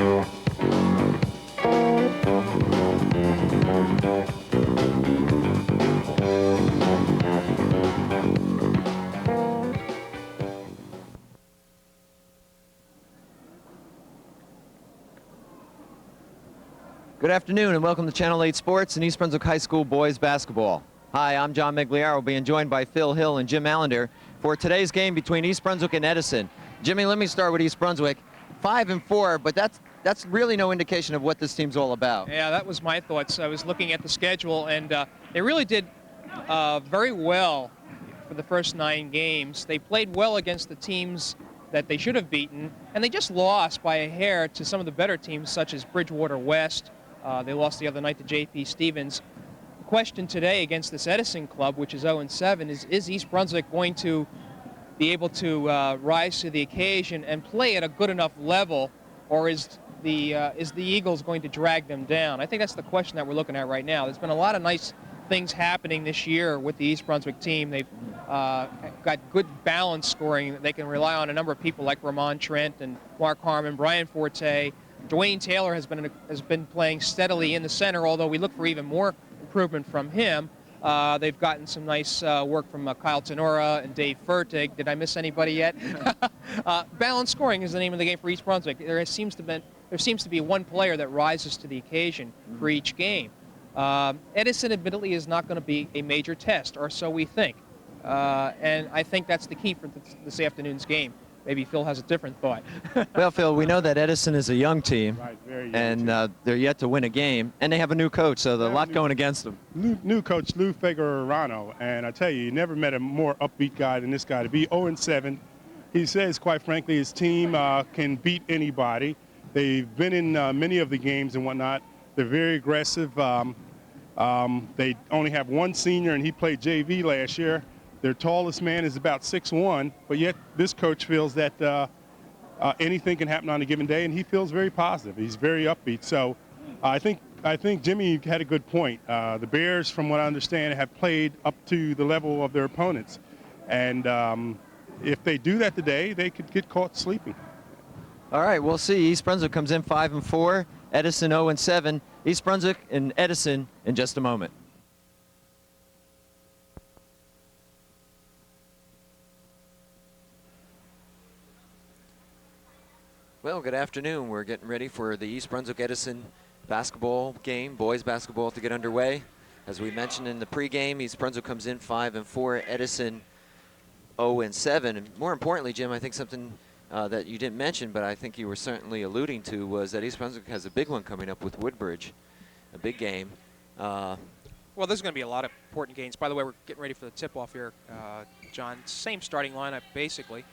Good afternoon and welcome to Channel 8 Sports and East Brunswick High School boys basketball. Hi, I'm John Meggiolaro, being joined by Phil Hill and Jim Allinder for today's game between East Brunswick and Edison. Jimmy, let me start with East Brunswick. 5-4, but that's really no indication of what this team's all about. Yeah, that was my thoughts. I was looking at the schedule, and they really did very well for the first 9 games. They played well against the teams that they should have beaten, and they just lost by a hair to some of the better teams, such as Bridgewater West. They lost the other night to J.P. Stevens. The question today against this Edison club, which is 0-7, is East Brunswick going to be able to rise to the occasion and play at a good enough level, or is the Eagles going to drag them down? I think that's the question that we're looking at right now. There's been a lot of nice things happening this year with the East Brunswick team. They've got good balance scoring. They can rely on a number of people like Ramon Trent and Mark Harmon, Brian Forte. Dwayne Taylor has been playing steadily in the center, although we look for even more improvement from him. They've gotten some nice work from Kyle Tenora and Dave Fertig. Did I miss anybody yet? Balanced scoring is the name of the game for East Brunswick. There seems to be one player that rises to the occasion for each game. Edison, admittedly, is not going to be a major test, or so we think. And I think that's the key for this afternoon's game. Maybe Phil has a different thought. Well, Phil, we know that Edison is a young team, right, very young and team. they're yet to win a game, and they have a new coach, so there's a lot going against them. New coach, Lou Figueroa, and I tell you never met a more upbeat guy than this guy. To be 0-7, he says, quite frankly, his team can beat anybody. They've been in many of the games and whatnot. They're very aggressive. They only have one senior, and he played JV last year. Their tallest man is about 6'1", but yet this coach feels that anything can happen on a given day, and he feels very positive. He's very upbeat. So I think Jimmy had a good point. The Bears, from what I understand, have played up to the level of their opponents, and if they do that today, they could get caught sleeping. All right, we'll see. East Brunswick comes in 5-4, Edison 0-7. East Brunswick and Edison in just a moment. Well, good afternoon. We're getting ready for the East Brunswick-Edison basketball game, boys basketball, to get underway. As we mentioned in the pregame, East Brunswick comes in 5-4, Edison 0-7. And more importantly, Jim, I think something that you didn't mention, but I think you were certainly alluding to, was that East Brunswick has a big one coming up with Woodbridge, a big game. Well, there's going to be a lot of important games. By the way, we're getting ready for the tip-off here, John. Same starting lineup, basically.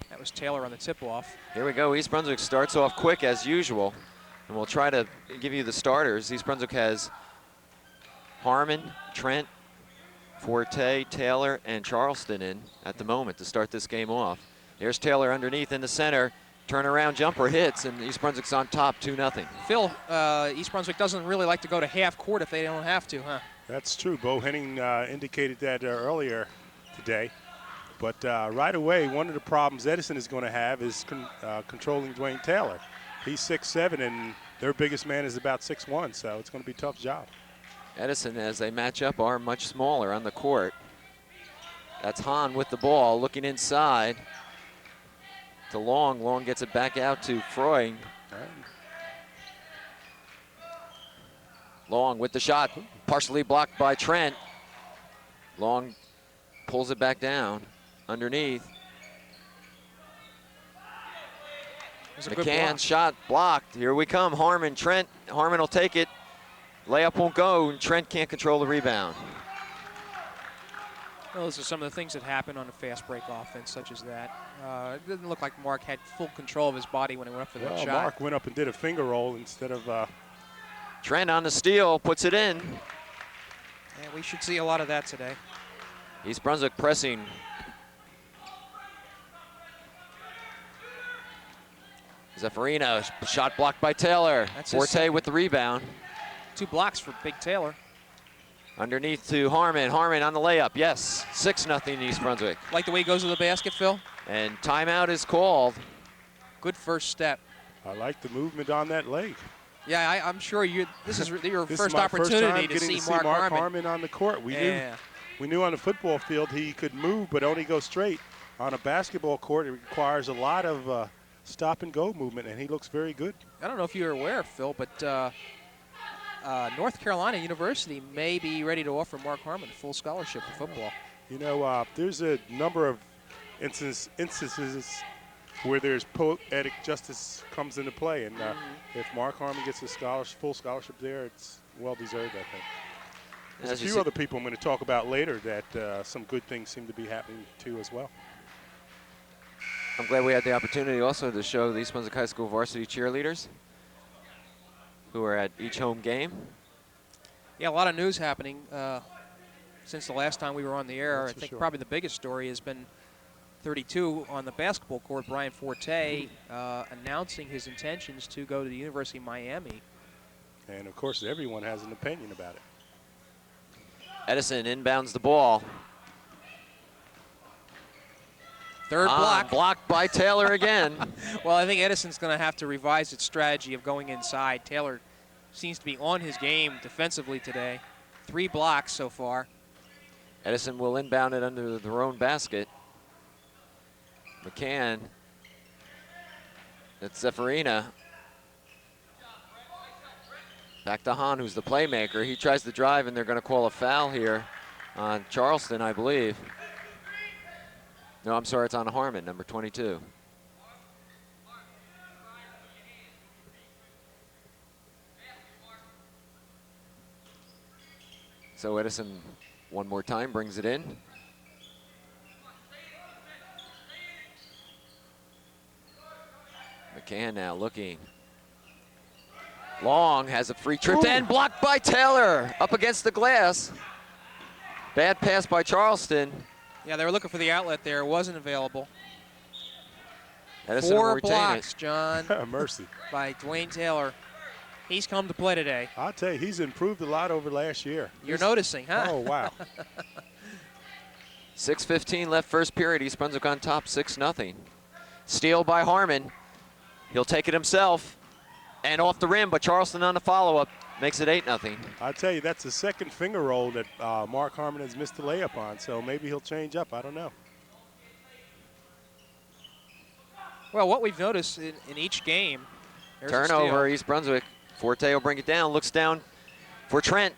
That was Taylor on the tip-off. Here we go. East Brunswick starts off quick as usual, and we'll try to give you the starters. East Brunswick has Harmon, Trent, Forte, Taylor, and Charleston in at the moment to start this game off. Here's Taylor underneath in the center. Turnaround jumper hits, and East Brunswick's on top 2-0. Phil, East Brunswick doesn't really like to go to half court if they don't have to, huh? That's true. Bo Henning indicated that earlier today. But right away, one of the problems Edison is going to have is controlling Dwayne Taylor. He's 6'7", and their biggest man is about 6'1", so it's going to be a tough job. Edison, as they match up, are much smaller on the court. That's Hahn with the ball, looking inside to Long. Long gets it back out to Freud. Long with the shot, partially blocked by Trent. Long pulls it back down. Underneath. McCann's shot blocked. Here we come. Harmon, Trent. Harmon will take it. Layup won't go, and Trent can't control the rebound. Well, those are some of the things that happen on a fast break offense, such as that. It didn't look like Mark had full control of his body when he went up for that shot. Mark went up and did a finger roll instead of. Trent on the steal, puts it in. Yeah, we should see a lot of that today. East Brunswick pressing. Zeffirino, shot blocked by Taylor. That's Forte with the rebound. 2 blocks for Big Taylor. Underneath to Harmon. Harmon on the layup. Yes, 6-0 East Brunswick. Like the way he goes to the basket, Phil? And timeout is called. Good first step. I like the movement on that leg. Yeah, I'm sure this is your This first is my opportunity first time to see Mark Harmon on the court. We knew on the football field he could move but only go straight. On a basketball court, it requires a lot of stop and go movement, and he looks very good. I don't know if you're aware, Phil, but North Carolina University may be ready to offer Mark Harmon a full scholarship for football. You know, there's a number of instances where there's poetic justice comes into play, and if Mark Harmon gets a full scholarship there, it's well deserved, I think. There's a few other people I'm going to talk about later that some good things seem to be happening to as well. I'm glad we had the opportunity also to show the East Brunswick High School varsity cheerleaders who are at each home game. Yeah, a lot of news happening since the last time we were on the air. That's I think sure. probably the biggest story has been 32 on the basketball court, Brian Forte announcing his intentions to go to the University of Miami. And, of course, everyone has an opinion about it. Edison inbounds the ball. Third block. Blocked by Taylor again. Well, I think Edison's going to have to revise its strategy of going inside. Taylor seems to be on his game defensively today. 3 blocks so far. Edison will inbound it under their own basket. McCann. That's Zephyrina. Back to Hahn, who's the playmaker. He tries to drive, and they're going to call a foul here on Charleston, I believe. No, I'm sorry, it's on Harmon, number 22. So Edison one more time brings it in. McCann now looking. Long has a free trip and blocked by Taylor up against the glass. Bad pass by Charleston. Yeah, they were looking for the outlet there. It wasn't available. Edison will 4 retain blocks, it. John, Mercy. by Dwayne Taylor. He's come to play today. I'll tell you, he's improved a lot over last year. You're noticing, huh? Oh, wow. 6:15 left first period. East Brunswick on top, 6-0. Steal by Harmon. He'll take it himself. And off the rim, but Charleston on the follow-up makes it 8-0. I'll tell you, that's the second finger roll that Mark Harmon has missed the layup on, so maybe he'll change up. I don't know. Well, what we've noticed in each game, there's a Turnover, steal. East Brunswick. Forte will bring it down, looks down for Trent.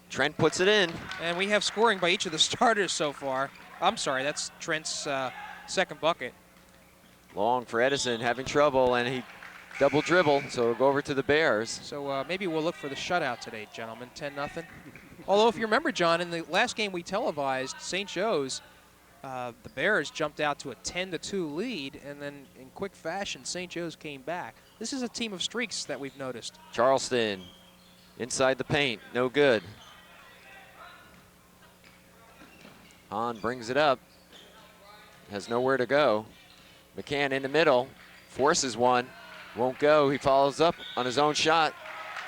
Trent puts it in. And we have scoring by each of the starters so far. I'm sorry, that's Trent's second bucket. Long for Edison, having trouble, and he double dribble, so it'll go over to the Bears. So maybe we'll look for the shutout today, gentlemen, 10-0. Although if you remember, John, in the last game we televised, St. Joe's, the Bears jumped out to a 10-2 lead, and then in quick fashion, St. Joe's came back. This is a team of streaks that we've noticed. Charleston inside the paint, no good. Hahn brings it up, has nowhere to go. McCann in the middle, forces one, won't go. He follows up on his own shot,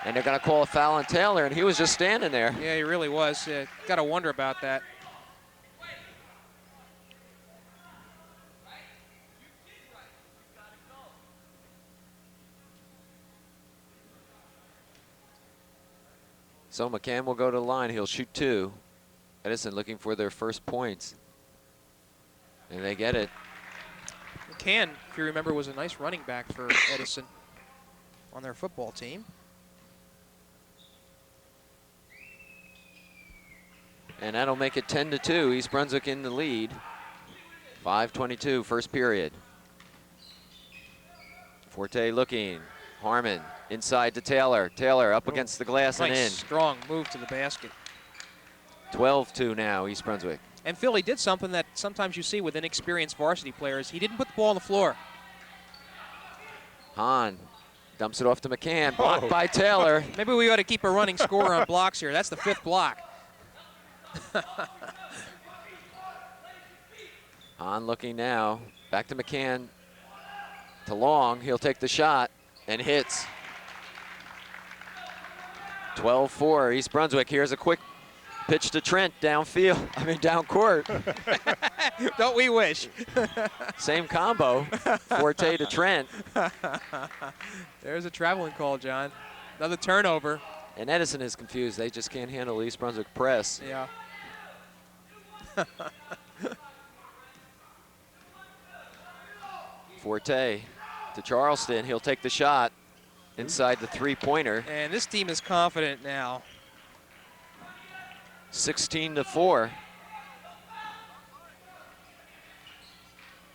and they're going to call a foul on Taylor, and he was just standing there. Yeah, he really was. Got to wonder about that. So McCann will go to the line. He'll shoot 2. Edison looking for their first points. And they get it. McCann, if you remember, was a nice running back for Edison on their football team. And that'll make it 10-2. East Brunswick in the lead. 5:22, first period. Forte looking. Harmon inside to Taylor. Taylor up against the glass and in. Nice, strong move to the basket. 12-2 now, East Brunswick. And Phil, he did something that sometimes you see with inexperienced varsity players. He didn't put the ball on the floor. Hahn dumps it off to McCann. Blocked by Taylor. Maybe we ought to keep a running score on blocks here. That's the 5th block. Hahn looking now. Back to McCann. To Long. He'll take the shot and hits. 12-4 East Brunswick. Here's a quick Pitch to Trent downfield, I mean down court. Don't we wish? Same combo, Forte to Trent. There's a traveling call, John. Another turnover. And Edison is confused. They just can't handle East Brunswick press. Yeah. Forte to Charleston. He'll take the shot inside the three-pointer. And this team is confident now. 16-4.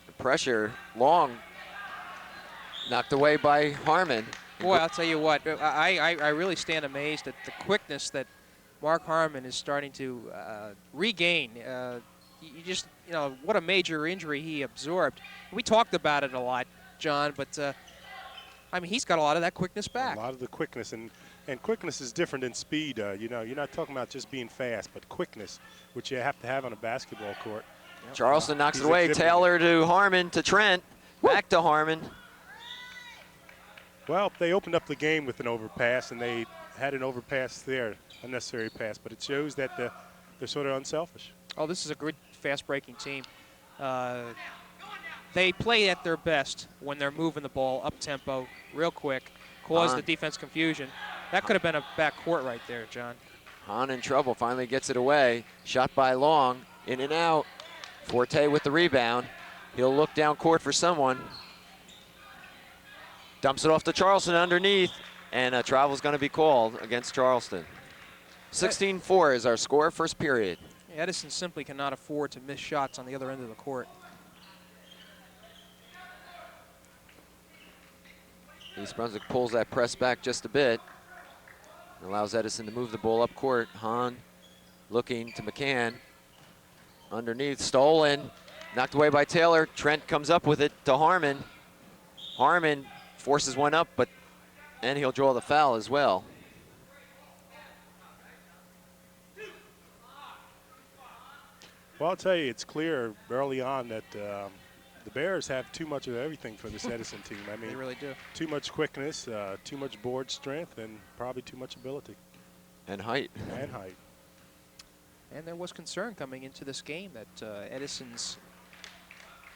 The pressure, Long, knocked away by Harmon. Boy, I'll tell you what, I really stand amazed at the quickness that Mark Harmon is starting to regain. You know, what a major injury he absorbed. We talked about it a lot, John, but I mean, he's got a lot of that quickness back. A lot of the quickness, and quickness is different than speed. You know, you're not talking about just being fast, but quickness, which you have to have on a basketball court. Yep. Charleston knocks it He's away. exhibiting. Taylor to Harmon to Trent. Back to Harmon. Well, they opened up the game with an overpass, and they had an overpass there, unnecessary pass, but it shows that they're sort of unselfish. Oh, this is a good fast-breaking team. They play at their best when they're moving the ball up-tempo, real quick, cause the defense confusion. That could have been a back court right there, John. Hahn in trouble, finally gets it away. Shot by Long, in and out. Forte with the rebound. He'll look down court for someone. Dumps it off to Charleston underneath, and a travel's going to be called against Charleston. 16-4 is our score, first period. Edison simply cannot afford to miss shots on the other end of the court. East Brunswick pulls that press back just a bit. Allows Edison to move the ball up court. Hahn looking to McCann. Underneath, stolen, knocked away by Taylor. Trent comes up with it to Harmon. Harmon forces one up, and he'll draw the foul as well. Well, I'll tell you, it's clear early on that the Bears have too much of everything for this Edison team. I mean, They really do. too much quickness, too much board strength, and probably too much ability. And height. And height. And there was concern coming into this game that Edison's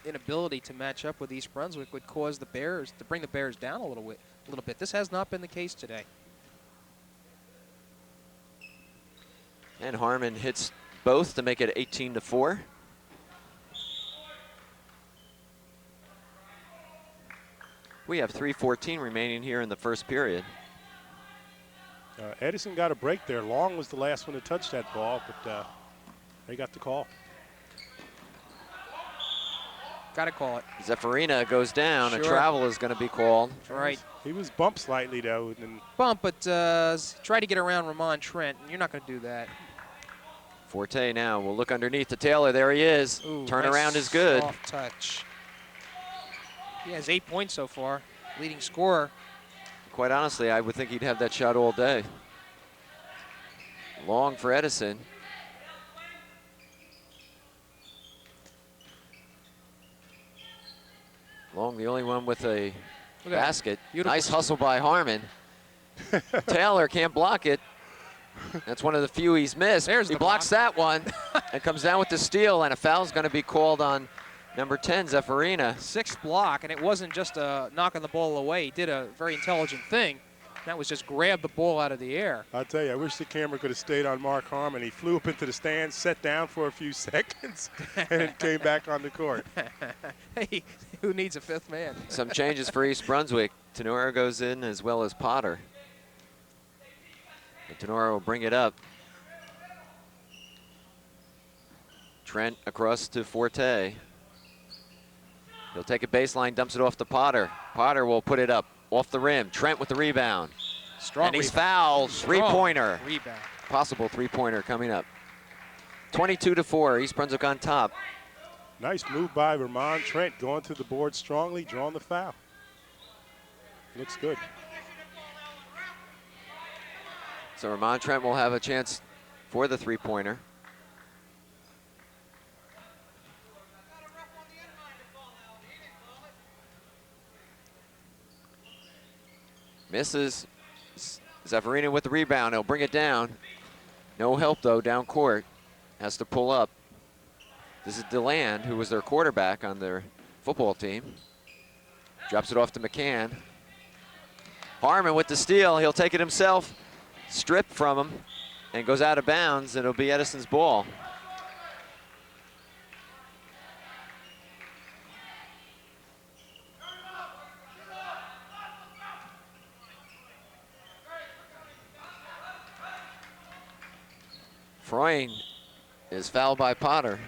inability to match up with East Brunswick would cause the Bears to bring the Bears down a little bit. This has not been the case today. And Harmon hits both to make it 18-4. We have 3:14 remaining here in the first period. Edison got a break there. Long was the last one to touch that ball, but they got the call. Got to call it. Zeffirina goes down. Sure. A travel is going to be called. Right. He was bumped slightly, though. And Bump, but try to get around Ramon Trent, and you're not going to do that. Forte now will look underneath to Taylor. There he is. Ooh, Turnaround nice is good. Soft touch. He has 8 points so far, leading scorer. Quite honestly, I would think he'd have that shot all day. Long for Edison. Long, the only one with a basket. Beautiful. Nice hustle by Harmon. Taylor can't block it. That's one of the few he's missed. There's he the blocks block. that one and comes down with the steal, and a foul's going to be called on number 10, Zeffirina. Sixth block, and it wasn't just knocking the ball away. He did a very intelligent thing. That was just grab the ball out of the air. I'll tell you, I wish the camera could have stayed on Mark Harmon. He flew up into the stands, sat down for a few seconds, and came back on the court. Hey, who needs a fifth man? Some changes for East Brunswick. Tenora goes in as well as Potter. And Tenora will bring it up. Trent across to Forte. He'll take a baseline, dumps it off to Potter. Potter will put it up off the rim. Trent with the rebound. Strong And he's rebound. fouled. Strong Three-pointer. Rebound. Possible three-pointer coming up. 22-4, East Brunswick on top. Nice move by Ramon Trent, going to the board strongly, drawing the foul. Looks good. So Ramon Trent will have a chance for the three-pointer. Misses. Zeffirina with the rebound. He'll bring it down. No help, though, down court. Has to pull up. This is DeLand, who was their quarterback on their football team. Drops it off to McCann. Harmon with the steal. He'll take it himself. Stripped from him and goes out of bounds. It'll be Edison's ball. Freund is fouled by Potter.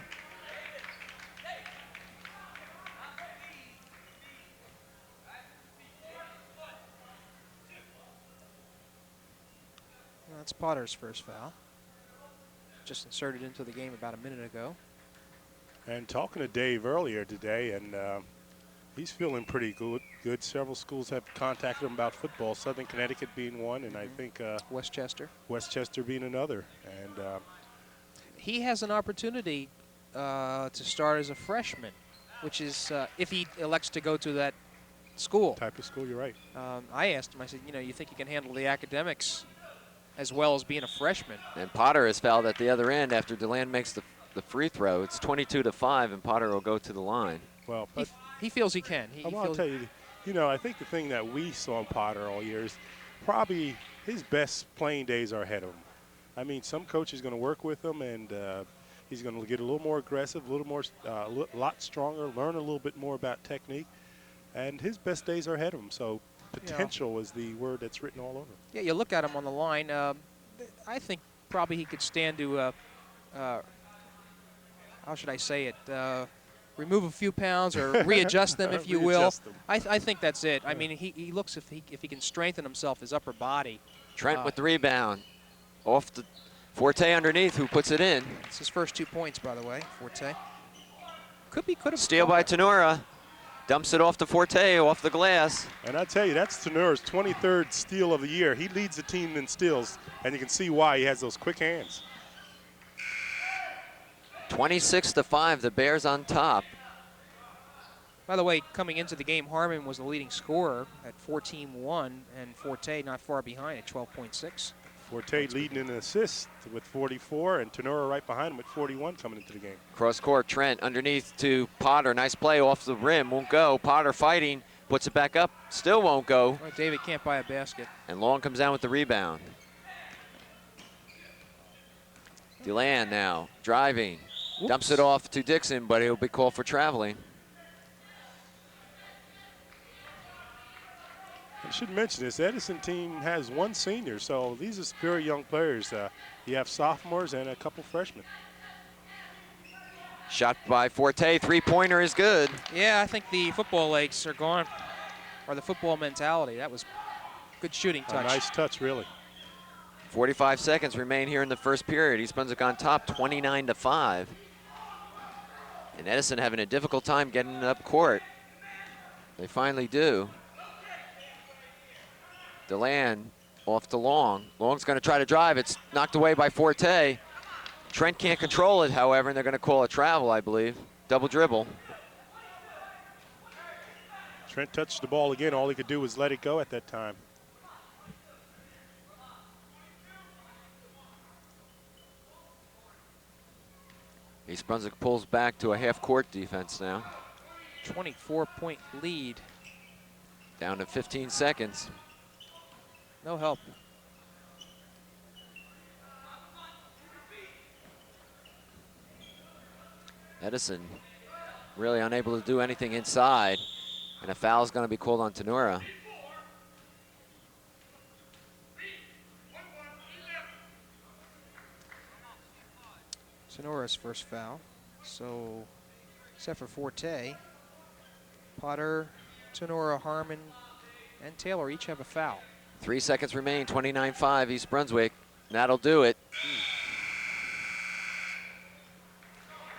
That's Potter's first foul. Just inserted into the game about a minute ago. And talking to Dave earlier today, and he's feeling pretty good. Several schools have contacted him about football, Southern Connecticut being one, and I think Westchester being another. And he has an opportunity to start as a freshman, which is if he elects to go to that school. Type of school, you're right. I asked him, I said, you think you can handle the academics as well as being a freshman? And Potter is fouled at the other end after DeLand makes the free throw. It's 22-5, and Potter will go to the line. Well, he feels he can. I'll tell you, I think the thing that we saw in Potter all year is probably his best playing days are ahead of him. I mean, some coach is going to work with him, and he's going to get a little more aggressive, a little more, lot stronger, learn a little bit more about technique, and his best days are ahead of him. So potential is the word that's written all over. Yeah, you look at him on the line. I think probably he could stand to, how should I say it, remove a few pounds or readjust them, if you will. I think that's it. Yeah. I mean, he looks if he can strengthen himself, his upper body. Trent with the rebound. Off the Forte underneath, who puts it in. It's his first 2 points, by the way, Forte. Could have. Steal by Tenura. Dumps it off to Forte, off the glass. And I tell you, that's Tenura's 23rd steal of the year. He leads the team in steals, and you can see why he has those quick hands. 26-5, the Bears on top. By the way, coming into the game, Harmon was the leading scorer at 14-1, and Forte not far behind at 12.6. Forte leading in assists with 44, and Tenura right behind him at 41 coming into the game. Cross court, Trent underneath to Potter. Nice play off the rim, won't go. Potter fighting, puts it back up, still won't go. Well, David can't buy a basket. And Long comes down with the rebound. DeLand now driving. Whoops. Dumps it off to Dixon, but he'll be called for traveling. I should mention this, Edison team has one senior, so these are very young players. You have sophomores and a couple freshmen. Shot by Forte, three-pointer is good. Yeah, I think the football legs are gone, or the football mentality. That was good shooting touch. A nice touch, really. 45 seconds remain here in the first period. East Brunswick on top, 29-5. And Edison having a difficult time getting it up court. They finally do. DeLand off to Long. Long's going to try to drive. It's knocked away by Forte. Trent can't control it, however, and they're going to call a travel, I believe. Double dribble. Trent touched the ball again. All he could do was let it go at that time. East Brunswick pulls back to a half-court defense now. 24-point lead. Down to 15 seconds. No help. Edison really unable to do anything inside, and a foul is going to be called on Tenura. Tenura's first foul. So, except for Forte, Potter, Tenura, Harmon, and Taylor each have a foul. 3 seconds remain, 29-5 East Brunswick. That'll do it.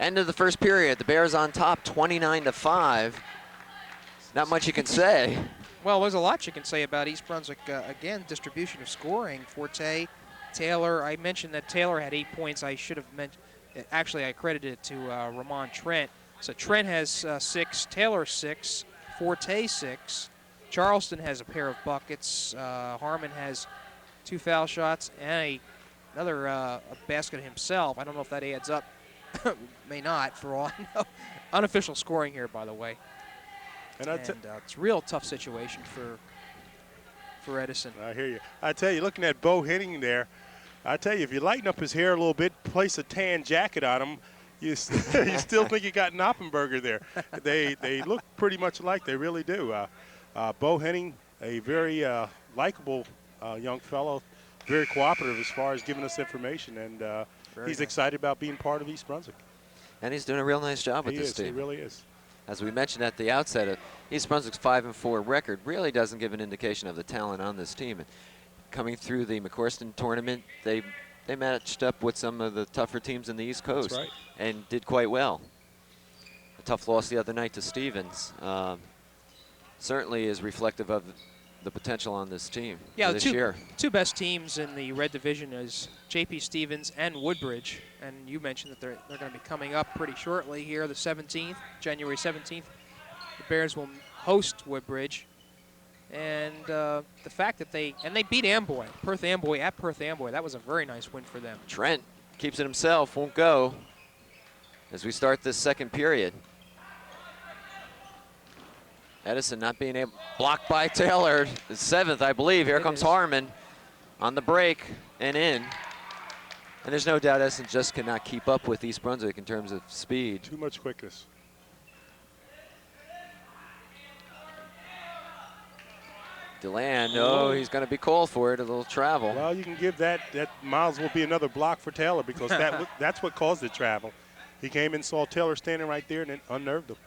End of the first period. The Bears on top, 29-5. Not much you can say. Well, there's a lot you can say about East Brunswick. Again, distribution of scoring. Forte, Taylor. I mentioned that Taylor had 8 points. I should have mentioned. Actually, I credited it to Ramon Trent. So Trent has 6, Taylor 6, Forte 6. Charleston has a pair of buckets. Harmon has 2 foul shots and a basket himself. I don't know if that adds up. May not, for all I know. Unofficial scoring here, by the way. And it's a real tough situation for Edison. I hear you. I tell you, looking at Bo Henning there, I tell you, if you lighten up his hair a little bit, place a tan jacket on him, you still think you got Knoppenberger there. They look pretty much alike. They really do. Bo Henning, a very likable young fellow, very cooperative as far as giving us information, and he's excited about being part of East Brunswick. And he's doing a real nice job with this team. He really is. As we mentioned at the outset, East Brunswick's 5-4 record really doesn't give an indication of the talent on this team. And coming through the McCorston tournament, they matched up with some of the tougher teams in the East Coast. That's right. And did quite well. A tough loss the other night to Stevens certainly is reflective of the potential on this team this year. Two best teams in the red division is J.P. Stevens and Woodbridge, and you mentioned that they're going to be coming up pretty shortly here, the 17th, January 17th. The Bears will host Woodbridge, and the fact that they beat Amboy, Perth Amboy at Perth Amboy. That was a very nice win for them. Trent keeps it himself, won't go as we start this second period. Edison not being able, blocked by Taylor, the 7th, I believe. Here comes Harmon on the break and in. And there's no doubt Edison just cannot keep up with East Brunswick in terms of speed. Too much quickness. Deland, no, he's going to be called for it, a little travel. Well, you can give that miles will be another block for Taylor because that's what caused the travel. He came and saw Taylor standing right there and it unnerved him.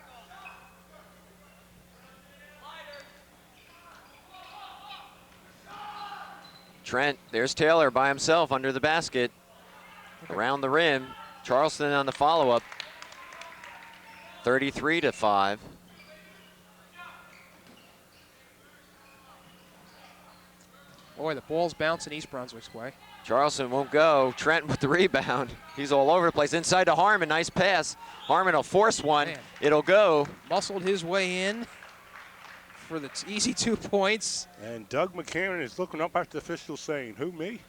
Trent, there's Taylor by himself under the basket, around the rim. Charleston on the follow-up, 33-5. Boy, the ball's bouncing East Brunswick's way. Charleston won't go. Trent with the rebound. He's all over the place. Inside to Harmon, nice pass. Harmon will force one. Man. It'll go. Muscled his way in for the easy 2 points. And Doug McCarron is looking up at the officials saying, who, me?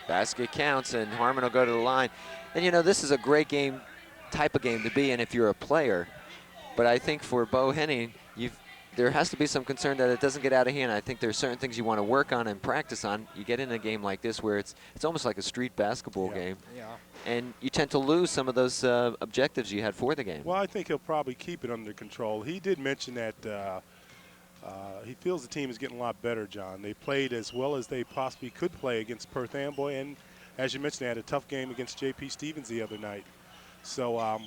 Basket counts, and Harmon will go to the line. And, you know, this is a great game, type of game to be in if you're a player. But I think for Bo Henning, there has to be some concern that it doesn't get out of hand. I think there's certain things you want to work on and practice on. You get in a game like this where it's almost like a street basketball game. Yeah. And you tend to lose some of those objectives you had for the game. Well, I think he'll probably keep it under control. He did mention that he feels the team is getting a lot better, John. They played as well as they possibly could play against Perth Amboy, and as you mentioned, they had a tough game against J.P. Stevens the other night. So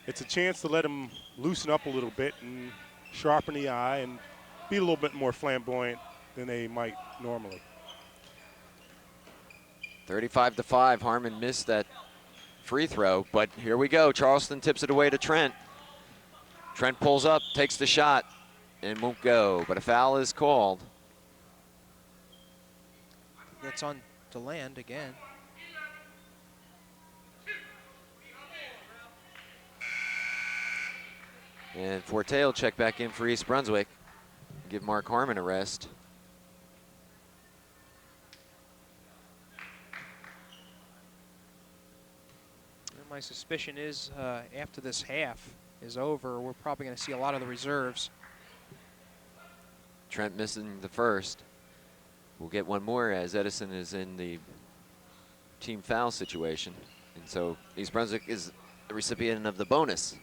it's a chance to let them loosen up a little bit and sharpen the eye and be a little bit more flamboyant than they might normally. 35-5, Harmon missed that free throw, but here we go. Charleston tips it away to Trent. Trent pulls up, takes the shot, and won't go, but a foul is called. That's on Deland again. And Forte will check back in for East Brunswick. Give Mark Harmon a rest. And my suspicion is after this half is over, we're probably going to see a lot of the reserves. Trent missing the first. We'll get one more as Edison is in the team foul situation. And so East Brunswick is the recipient of the bonus.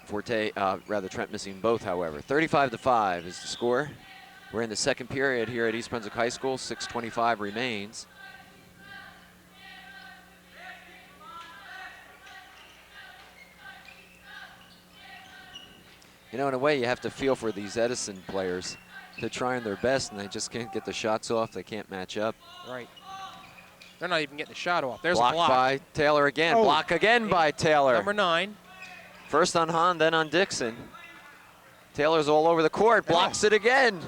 Trent missing both, however. 35-5 is the score. We're in the second period here at East Brunswick High School. 6:25 remains. You know, in a way, you have to feel for these Edison players. They're trying their best, and they just can't get the shots off. They can't match up. Right. They're not even getting the shot off. There's block a block. by Taylor again. Oh. Block again by Taylor. Number 9. First on Hahn, then on Dixon. Taylor's all over the court, blocks it again.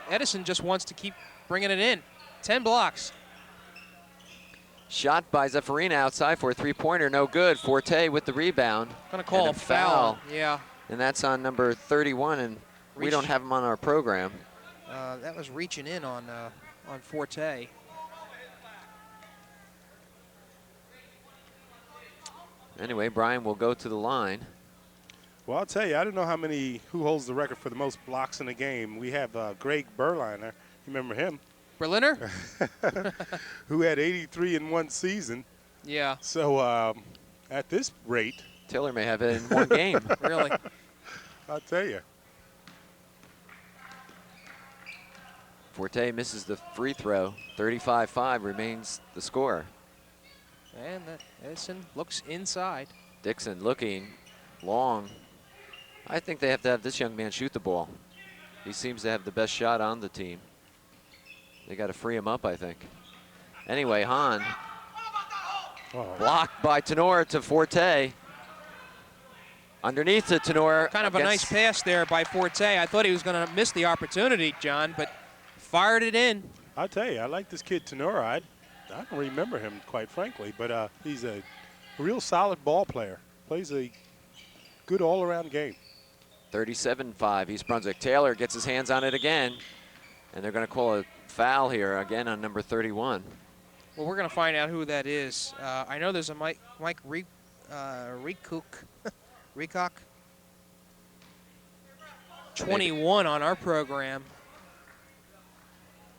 Edison just wants to keep bringing it in. 10 blocks. Shot by Zeffirina outside for a three-pointer, no good. Forte with the rebound. Gonna call And a foul. Yeah. And that's on number 31, and we don't have him on our program. That was reaching in on Forte. Anyway, Brian will go to the line. Well, I'll tell you, I don't know who holds the record for the most blocks in a game. We have Greg Berliner. You remember him? Berliner? Who had 83 in one season. Yeah. So at this rate. Taylor may have it in one game. Really? I'll tell you. Forte misses the free throw. 35-5 remains the score. And Edison looks inside. Dixon looking long. I think they have to have this young man shoot the ball. He seems to have the best shot on the team. They got to free him up, I think. Anyway, Hahn blocked by Tenor to Forte. Underneath to Tenor. Kind of a nice pass there by Forte. I thought he was going to miss the opportunity, John, but fired it in. I'll tell you, I like this kid Tenor. I don't remember him, quite frankly, but he's a real solid ball player. Plays a good all-around game. 37-5 East Brunswick. Taylor gets his hands on it again, and they're going to call a foul here again on number 31. Well, we're going to find out who that is. I know there's a Mike Reekok, 21 on our program.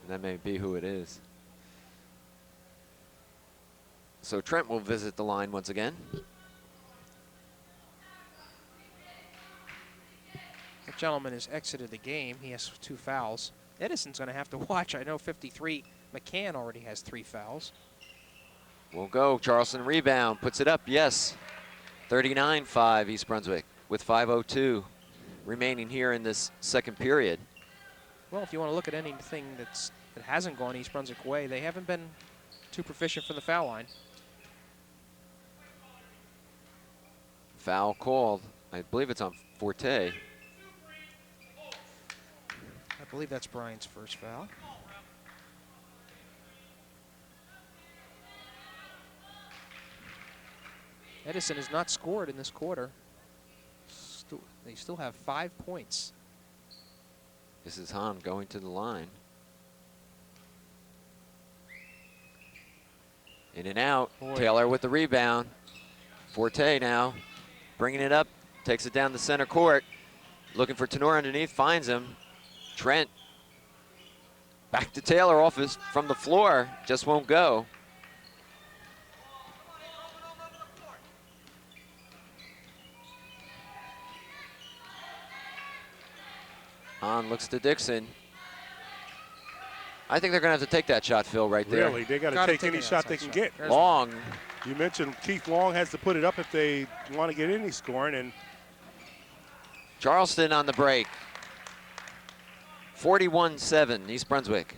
That may be who it is. So Trent will visit the line once again. That gentleman has exited the game. He has 2 fouls. Edison's going to have to watch. I know 53 McCann already has 3 fouls. We'll go. Charleston rebound. Puts it up. Yes. 39-5 East Brunswick with 5:02 remaining here in this second period. Well, if you want to look at anything that hasn't gone East Brunswick way, they haven't been too proficient from the foul line. Foul called. I believe it's on Forte. I believe that's Brian's first foul. Edison has not scored in this quarter. They still have 5 points. This is Hahn going to the line. In and out. Boy. Taylor with the rebound. Forte now bringing it up. Takes it down the center court. Looking for Tenor underneath. Finds him. Trent back to Taylor from the floor. Just won't go. Hahn looks to Dixon. I think they're going to have to take that shot, Phil, right there. Really? They got to take any shot they can get. Long. You mentioned Keith Long has to put it up if they want to get any scoring. And Charleston on the break. 41-7, East Brunswick.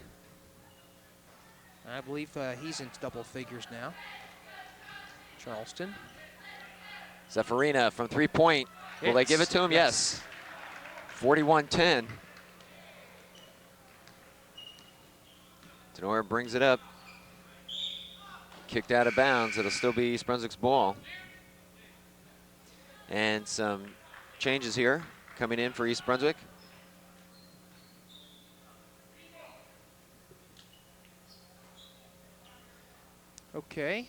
I believe he's in double figures now. Charleston. Zeffirina from three-point. Will they give it to him? Yes. 41-10. Tenor brings it up. Kicked out of bounds. It'll still be East Brunswick's ball. And some changes here coming in for East Brunswick. Okay.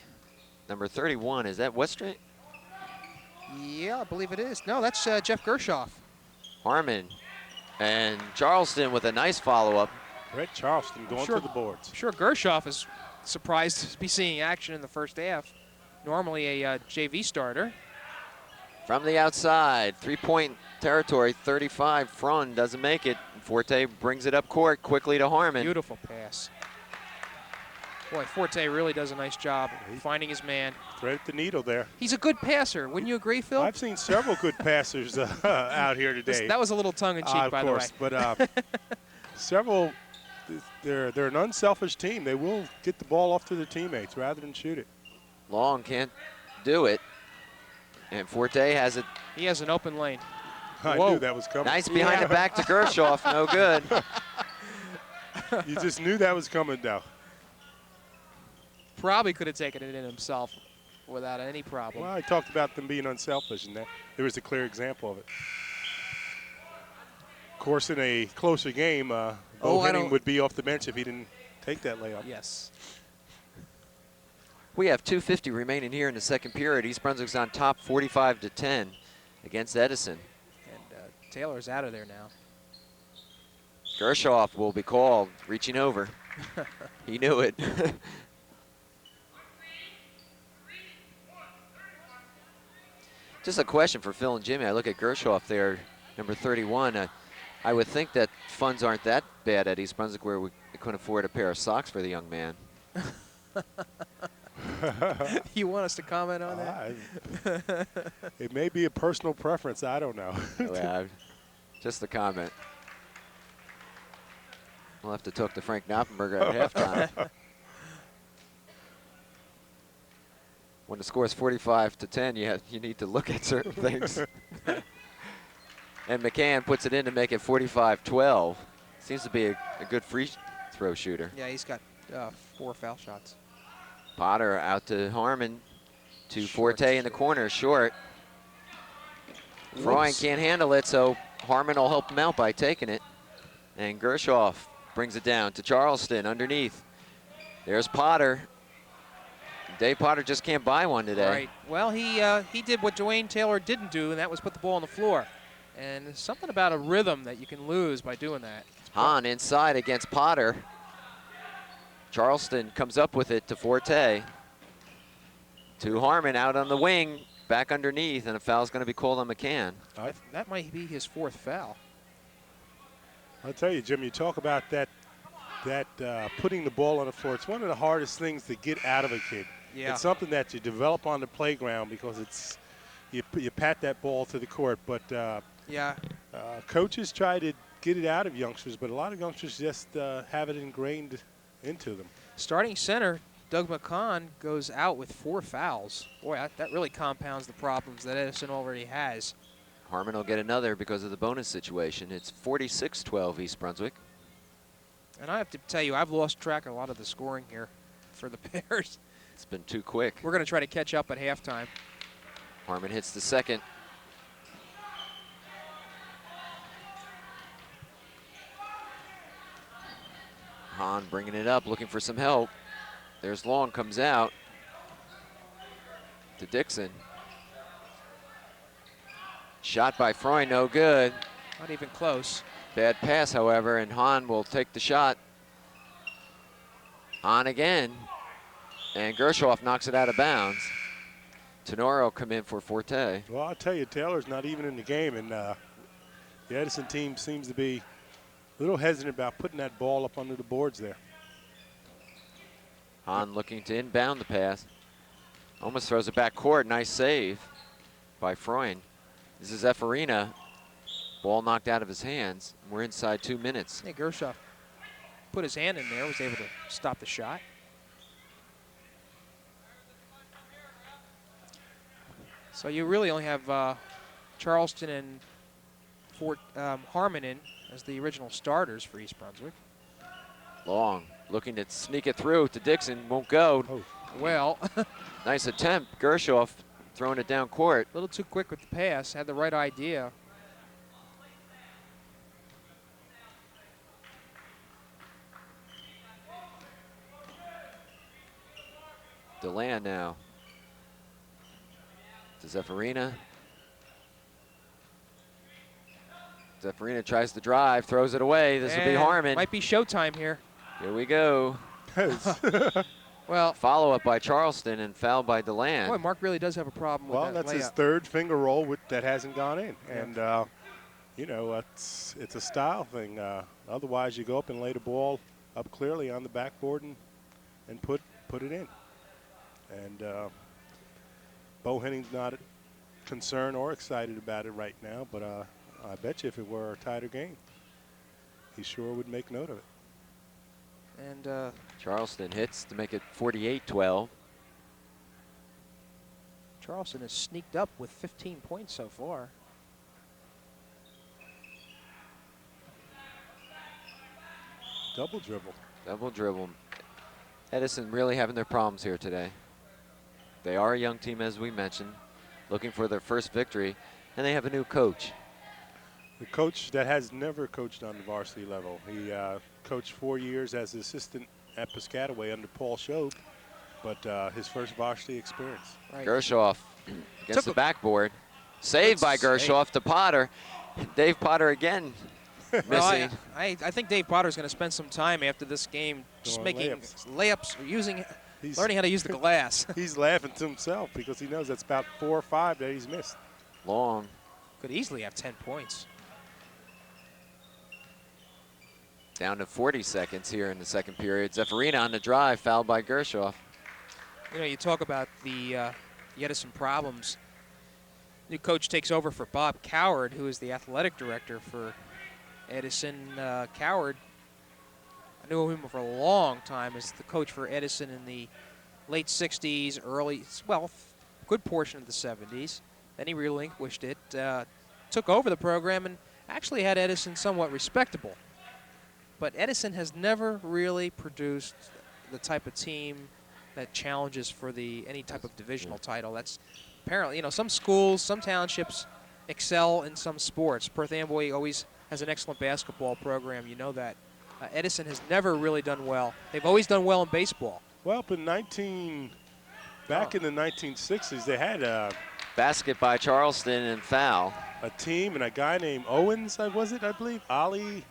Number 31, is that Weststreet? Yeah, I believe it is. No, that's Jeff Gershoff. Harmon and Charleston with a nice follow-up. Brett Charleston going to the boards. I'm sure Gershoff is surprised to be seeing action in the first half. Normally a JV starter. From the outside, three-point territory, 35. Frun doesn't make it. Forte brings it up court quickly to Harmon. Beautiful pass. Boy, Forte really does a nice job finding his man. Thread the needle there. He's a good passer. Wouldn't you agree, Phil? I've seen several good passers out here today. That was a little tongue-in-cheek, by the way. Of course, but several, they're an unselfish team. They will get the ball off to their teammates rather than shoot it. Long can't do it. And Forte has it. He has an open lane. I knew that was coming. Nice behind the back to Gershoff. No good. You just knew that was coming down. Probably could have taken it in himself without any problem. Well, I talked about them being unselfish, and that there was a clear example of it. Of course, in a closer game, Bohannon would be off the bench if he didn't take that layup. Yes. We have 2:50 remaining here in the second period. East Brunswick's on top 45-10 against Edison. And Taylor's out of there now. Gershoff will be called, reaching over. He knew it. Just a question for Phil and Jimmy. I look at Gershoff there, number 31. I would think that funds aren't that bad at East Brunswick where we couldn't afford a pair of socks for the young man. You want us to comment on that? It may be a personal preference. I don't know. Yeah, just a comment. We'll have to talk to Frank Knoppenberger at halftime. When the score is 45-10, you need to look at certain things. And McCann puts it in to make it 45-12. Seems to be a good free throw shooter. Yeah, he's got 4 foul shots. Potter out to Harmon, to Forte in the corner, short. Freund can't handle it, so Harmon will help him out by taking it. And Gershoff brings it down to Charleston underneath. There's Potter. Dave Potter just can't buy one today. Right. Well, he did what Dwayne Taylor didn't do, and that was put the ball on the floor. And there's something about a rhythm that you can lose by doing that. Hahn inside against Potter. Charleston comes up with it to Forte. To Harmon out on the wing, back underneath, and a foul's going to be called on McCann. That might be his 4th foul. I'll tell you, Jim, you talk about that putting the ball on the floor. It's one of the hardest things to get out of a kid. Yeah. It's something that you develop on the playground because it's you pat that ball to the court. But yeah, coaches try to get it out of youngsters, but a lot of youngsters just have it ingrained into them. Starting center Doug McCann goes out with 4 fouls. Boy, that really compounds the problems that Edison already has. Harmon will get another because of the bonus situation. It's 46-12 East Brunswick. And I have to tell you, I've lost track of a lot of the scoring here for the Bears. It's been too quick. We're going to try to catch up at halftime. Harmon hits the second. Hahn bringing it up, looking for some help. There's Long, comes out to Dixon. Shot by Freund, no good. Not even close. Bad pass, however, and Hahn will take the shot. On again, and Gershoff knocks it out of bounds. Tenoro will come in for Forte. Well, I'll tell you, Taylor's not even in the game, and the Edison team seems to be a little hesitant about putting that ball up under the boards there. Hahn looking to inbound the pass. Almost throws it back court. Nice save by Freund. This is Effarina. Ball knocked out of his hands. We're inside 2 minutes. Hey, Gershoff put his hand in there, was able to stop the shot. So you really only have Charleston and Harmon in as the original starters for East Brunswick. Long looking to sneak it through to Dixon. Won't go. Oh. Well, Nice attempt. Gershoff throwing it down court. a little too quick with the pass. Had the right idea. DeLand now. To Zeffirina. Zeffirina tries to drive, throws it away. This will be And Harmon. might be showtime here. Here we go. Well, Follow up by Charleston and foul by DeLand. boy, Mark really does have a problem with Well, that that's his layup. 3rd finger roll that hasn't gone in. Yeah. And, you know, it's a style thing. Otherwise, you go up and lay the ball up clearly on the backboard and put it in. And Bohenning's not concerned or excited about it right now, but I bet you if it were a tighter game, he sure would make note of it. And Charleston hits to make it 48-12. Charleston has sneaked up with 15 points so far. Double dribble. Double dribble. Edison really having their problems here today. They are a young team, as we mentioned, looking for their first victory, and they have a new coach. The coach that has never coached on the varsity level. He coached 4 years as assistant at Piscataway under Paul Shope, but his first varsity experience. Right. Gershoff against the backboard. Saved by Gershoff to Potter. Dave Potter again missing. Well, I think Dave Potter is going to spend some time after this game just making layups or learning how to use the glass. He's laughing to himself because he knows that's about 4 or 5 that he's missed. Long. Could easily have 10 points. Down to 40 seconds here in the second period. Zeffirina on the drive, fouled by Gershoff. You know, you talk about the Edison problems. New coach takes over for Bob Coward, who is the athletic director for Edison. Coward, I knew him for a long time as the coach for Edison in the late 60s, good portion of the 70s. Then he relinquished it, took over the program, and actually had Edison somewhat respectable. But Edison has never really produced the type of team that challenges for any type of divisional title. That's apparently, some schools, some townships excel in some sports. Perth Amboy always has an excellent basketball program. You know that. Edison has never really done well. They've always done well in baseball. Well, but in the 1960s, they had Basket by Charleston and foul. a team and a guy named Owens, I believe? Ollie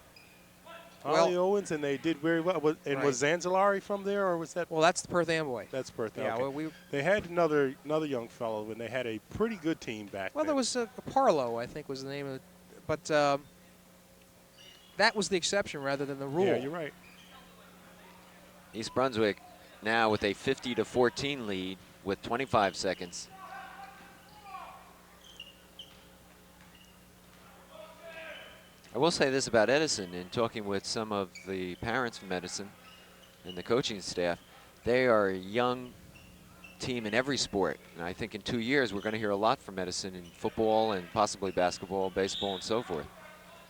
Owens, and they did very well. Was Zanzilari from there, or was that? Well, that's the Perth Amboy. That's Perth. Yeah, okay. well, they had another young fellow, and they had a pretty good team back then. There was a Parlow, I think, was the name of it. But that was the exception rather than the rule. Yeah, you're right. East Brunswick now with a 50-14 lead with 25 seconds. I will say this about Edison, in talking with some of the parents from Edison and the coaching staff, they are a young team in every sport. And I think in 2 years we're going to hear a lot from Edison in football and possibly basketball, baseball, and so forth.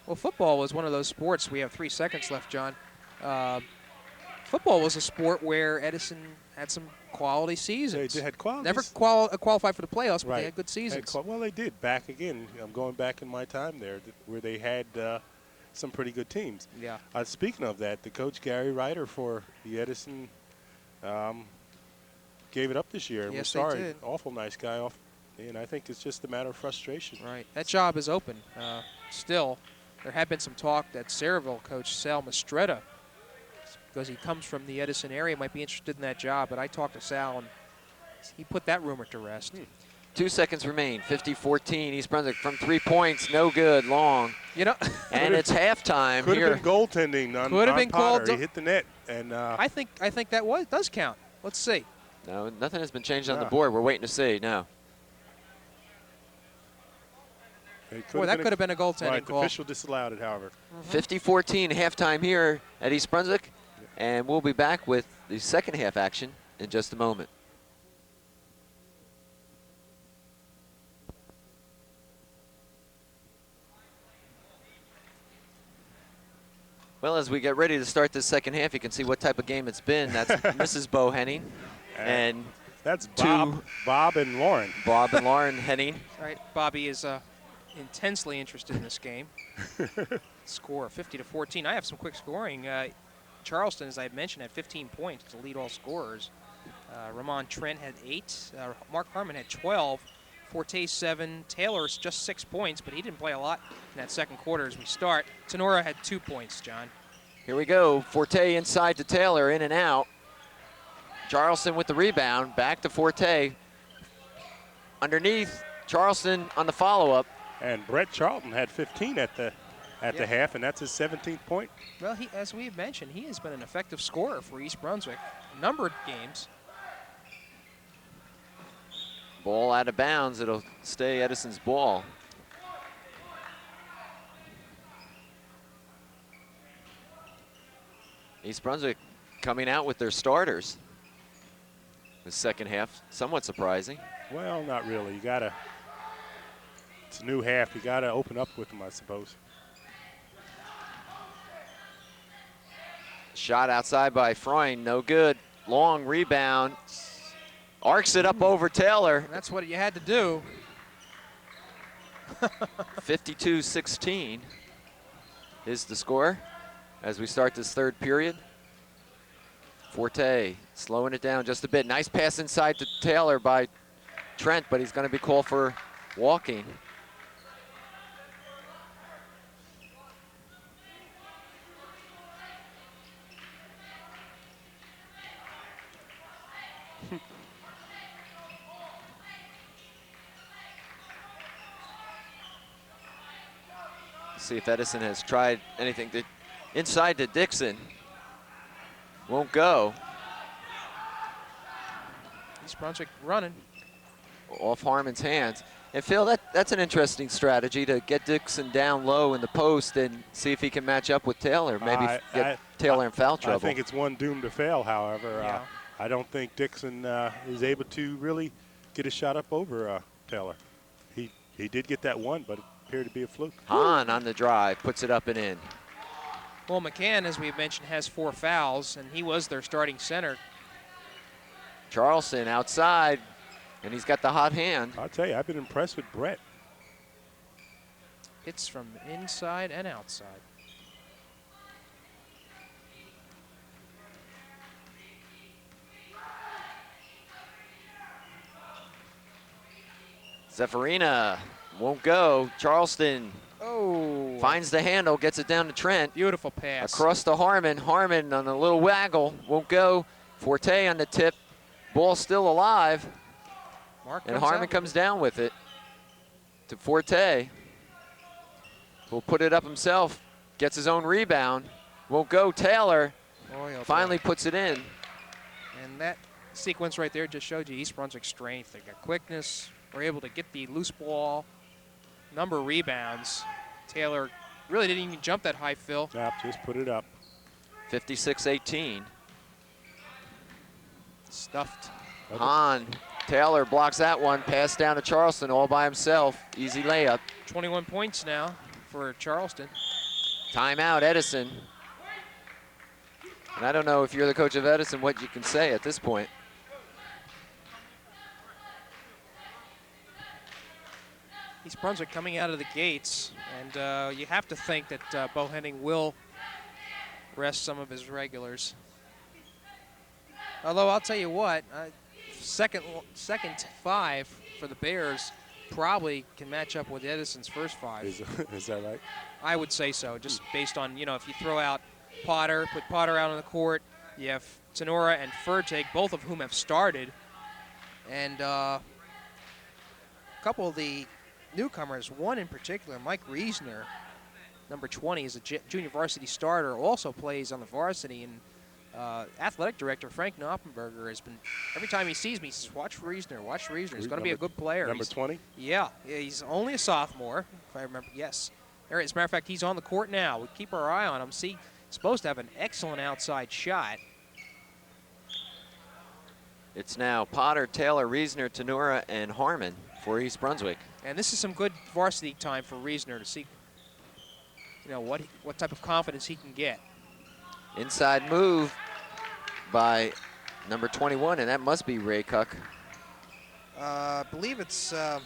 Well, football was one of those sports. We have 3 seconds left, John. Football was a sport where Edison had some quality seasons. They had quality. Never qualified for the playoffs, but they had good seasons. Well, they did back again. I'm going back in my time there where they had some pretty good teams. Yeah. Speaking of that, the coach Gary Ryder for the Edison gave it up this year. And Yes, we're sorry. they did. Awful nice guy. And I think it's just a matter of frustration. Right. That job is open. Still, there had been some talk that Sayreville coach Sal Mastretta, because he comes from the Edison area, might be interested in that job. But I talked to Sal, and he put that rumor to rest. 2 seconds remain. 50-14. East Brunswick from 3 points. No good. Long. And it's halftime. Could have been goaltending on Potter. He hit the net. And I think that does count. Let's see. No, nothing has been changed on the board. We're waiting to see now. Boy, that could have been a goaltending call. The official disallowed it, however. 50-14 halftime here at East Brunswick. And we'll be back with the second half action in just a moment. Well, as we get ready to start this second half, you can see what type of game it's been. That's Mrs. Bo Henning. And that's Bob and Lauren. Bob and Lauren Henning. All right, Bobby is intensely interested in this game. Score 50-14. I have some quick scoring. Charleston, as I mentioned, had 15 points to lead all scorers. Ramon Trent had 8. Mark Harmon had 12. Forte 7. Taylor's just 6 points, but he didn't play a lot in that second quarter as we start. Tenora had 2 points, John. Here we go. Forte inside to Taylor, in and out. Charleston with the rebound. Back to Forte. Underneath, Charleston on the follow-up. And Brett Charlton had 15 at the half, and that's his 17th point. Well, as we mentioned, he has been an effective scorer for East Brunswick. A number of games. Ball out of bounds. It'll stay Edison's ball. East Brunswick coming out with their starters. The second half, somewhat surprising. Well, not really. It's a new half. You gotta open up with them, I suppose. Shot outside by Freund, no good. Long rebound. Arcs it up over Taylor. That's what you had to do. 52-16 is the score as we start this third period. Forte slowing it down just a bit. Nice pass inside to Taylor by Trent, but he's going to be called for walking. See if Edison has tried anything. Inside to Dixon. Won't go. East Brunswick running. Off Harmon's hands. And Phil, that's an interesting strategy to get Dixon down low in the post and see if he can match up with Taylor. Maybe get Taylor in foul trouble. I think it's one doomed to fail, however. Yeah. I don't think Dixon is able to really get a shot up over Taylor. He did get that one, but it appeared to be a fluke. Hahn on the drive, puts it up and in. Well, McCann, as we mentioned, has 4 fouls, and he was their starting center. Charleston outside, and he's got the hot hand. I'll tell you, I've been impressed with Brett. Hits from inside and outside. Zephyrina won't go. Charleston Oh. finds the handle, gets it down to Trent. Beautiful pass. Across to Harmon. Harmon on a little waggle, won't go. Forte on the tip. Ball still alive. Mark And Harmon comes down with it to Forte. Will put it up himself. Gets his own rebound. Won't go. Taylor finally puts it in. And that sequence right there just showed you East Brunswick's strength. They got quickness. Were able to get the loose ball. Number of rebounds. Taylor really didn't even jump that high, Phil. Yep, just put it up. 56-18. Stuffed. Hahn. Taylor blocks that one. Pass down to Charleston all by himself. Easy layup. 21 points now for Charleston. Timeout, Edison. And I don't know if you're the coach of Edison what you can say at this point. East Brunswick coming out of the gates, and you have to think that Bo Henning will rest some of his regulars. Although I'll tell you what, second 5 for the Bears probably can match up with Edison's first 5. Is that right? I would say so, just based on, if you throw out Potter, put Potter out on the court, you have Tenora and Furtag, both of whom have started, and a couple of the newcomers, one in particular, Mike Reisner, number 20, is a junior varsity starter, also plays on the varsity, and athletic director Frank Knoppenberger has been, every time he sees me, he says, watch Reisner, watch Reisner. He's going to be a good player. Number 20? Yeah, he's only a sophomore, if I remember. Yes. There, as a matter of fact, he's on the court now. We keep our eye on him. See, he's supposed to have an excellent outside shot. It's now Potter, Taylor, Reisner, Tenora, and Harmon for East Brunswick. And this is some good varsity time for Reisner to see, what type of confidence he can get. Inside move by number 21, and that must be Ray Cook. I believe it's, I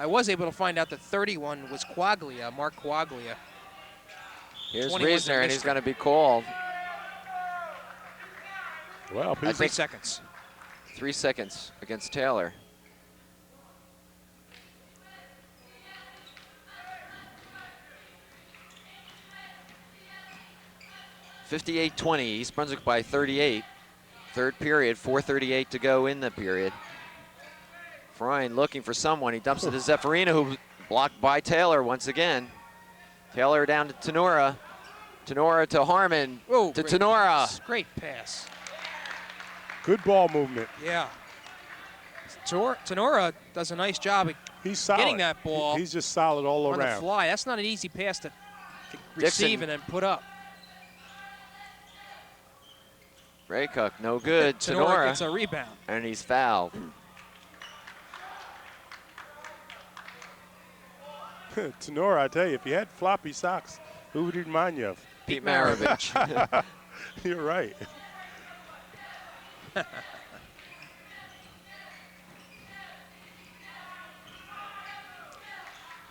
was able to find out that 31 was Quaglia, Mark Quaglia. Here's 20 was a Reisner, and he's mystery. going to be called. Well, I 3 think seconds. 3 seconds against Taylor. (58-20), East Brunswick by 38. Third period, 4:38 to go in the period. Freund looking for someone. He dumps it to Zephyrina, who blocked by Taylor once again. Taylor down to Tenora. Tenora to Harmon. Whoa, to great Tenora. pass. Great pass. Good ball movement. Yeah. Tenora does a nice job at He's solid. getting that ball He's just solid all on the around. fly. That's not an easy pass to Dixon. receive and then put up. Ray Cook, no good. Tenora Tenora, gets a rebound. and he's fouled. Tenora, I tell you, if you had floppy socks, who would he remind you of? Pete Maravich. You're right.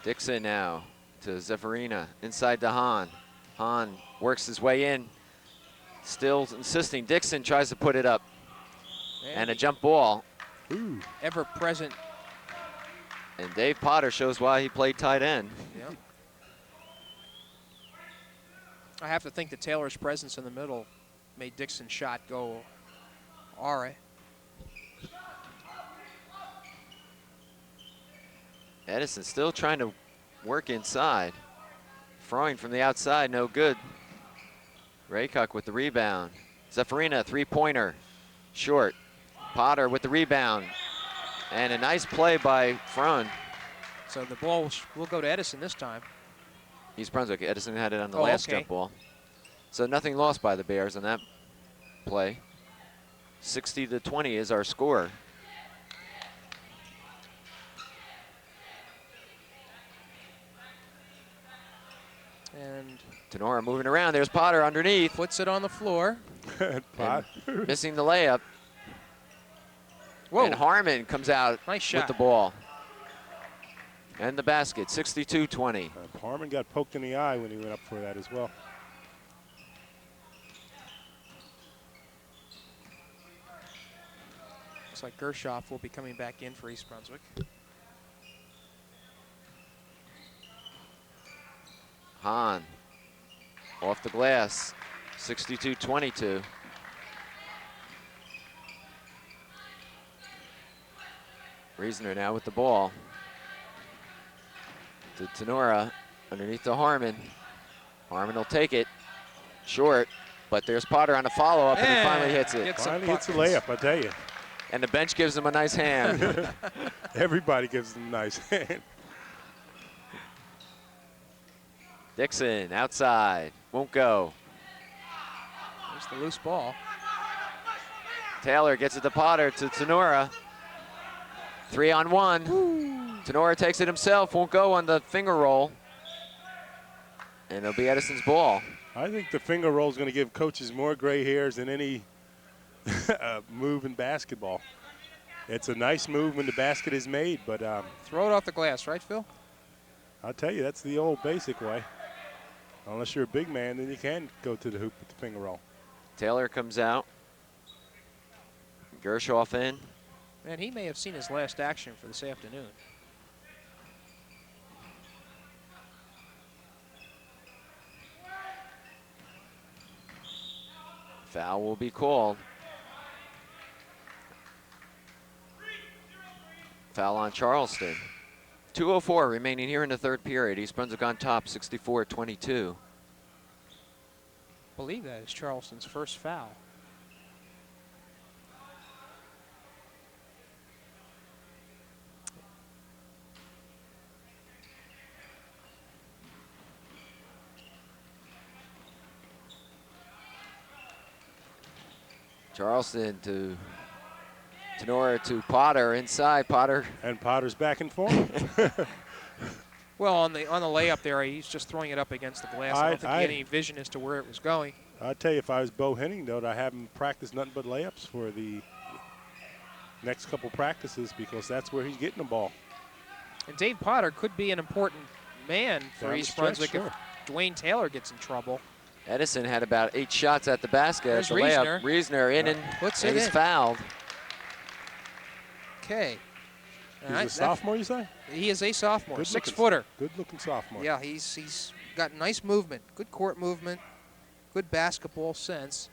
Dixon now to Zeferina, inside to Hahn. Hahn works his way in, still insisting. Dixon tries to put it up. And a jump ball. Ooh. Ever-present. And Dave Potter shows why he played tight end. Yeah. I have to think that Taylor's presence in the middle made Dixon's shot go all right. Edison still trying to work inside. Throwing from the outside, no good. Raycock with the rebound. Zeferina, three-pointer, short. Potter with the rebound. And a nice play by Frun. So the ball will go to Edison this time. East Brunswick. Edison had it on the last jump ball. So nothing lost by the Bears on that play. 60-20 is our score. And Tenora moving around. There's Potter underneath. puts it on the floor. Missing the layup. Whoa. And Harmon comes out Nice shot. with the ball. And the basket, 62-20. Harmon got poked in the eye when he went up for that as well. Looks like Gershoff will be coming back in for East Brunswick. Hahn off the glass, 62-22. Reasoner now with the ball. To Tenora, underneath to Harmon. Harmon will take it, short, but there's Potter on the follow-up, and he finally hits it. Finally hits the layup, I tell you. And the bench gives him a nice hand. Everybody gives him a nice hand. Dixon outside, won't go. There's the loose ball. Taylor gets it to Potter, to Tenora. 3-on-1. Tenora takes it himself, won't go on the finger roll. And it'll be Edison's ball. I think the finger roll is going to give coaches more gray hairs than any move in basketball. It's a nice move when the basket is made, but Throw it off the glass, right, Phil? I'll tell you, that's the old basic way. Unless you're a big man, then you can go to the hoop with the finger roll. Taylor comes out. Gershoff in. And he may have seen his last action for this afternoon. Foul will be called. Foul on Charleston. 2:04 remaining here in the third period. East Brunswick on top, 64-22. I believe that is Charleston's first foul. Charleston to Tenora to Potter inside. Potter. And Potter's back and forth. Well, on the layup there, he's just throwing it up against the glass. I don't think he had any vision as to where it was going. I'll tell you, if I was Bo Henning, though, I haven't practiced nothing but layups for the next couple practices because that's where he's getting the ball. And Dave Potter could be an important man for Down the East stretch, Brunswick sure. if Dwayne Taylor gets in trouble. Edison had about 8 shots at the basket. There's at the layup. Reasoner in and Puts it he's in. fouled. Okay. He's a sophomore, you say? He is a sophomore, Good six-footer. Good-looking sophomore. Yeah, he's got nice movement, good court movement, good basketball sense,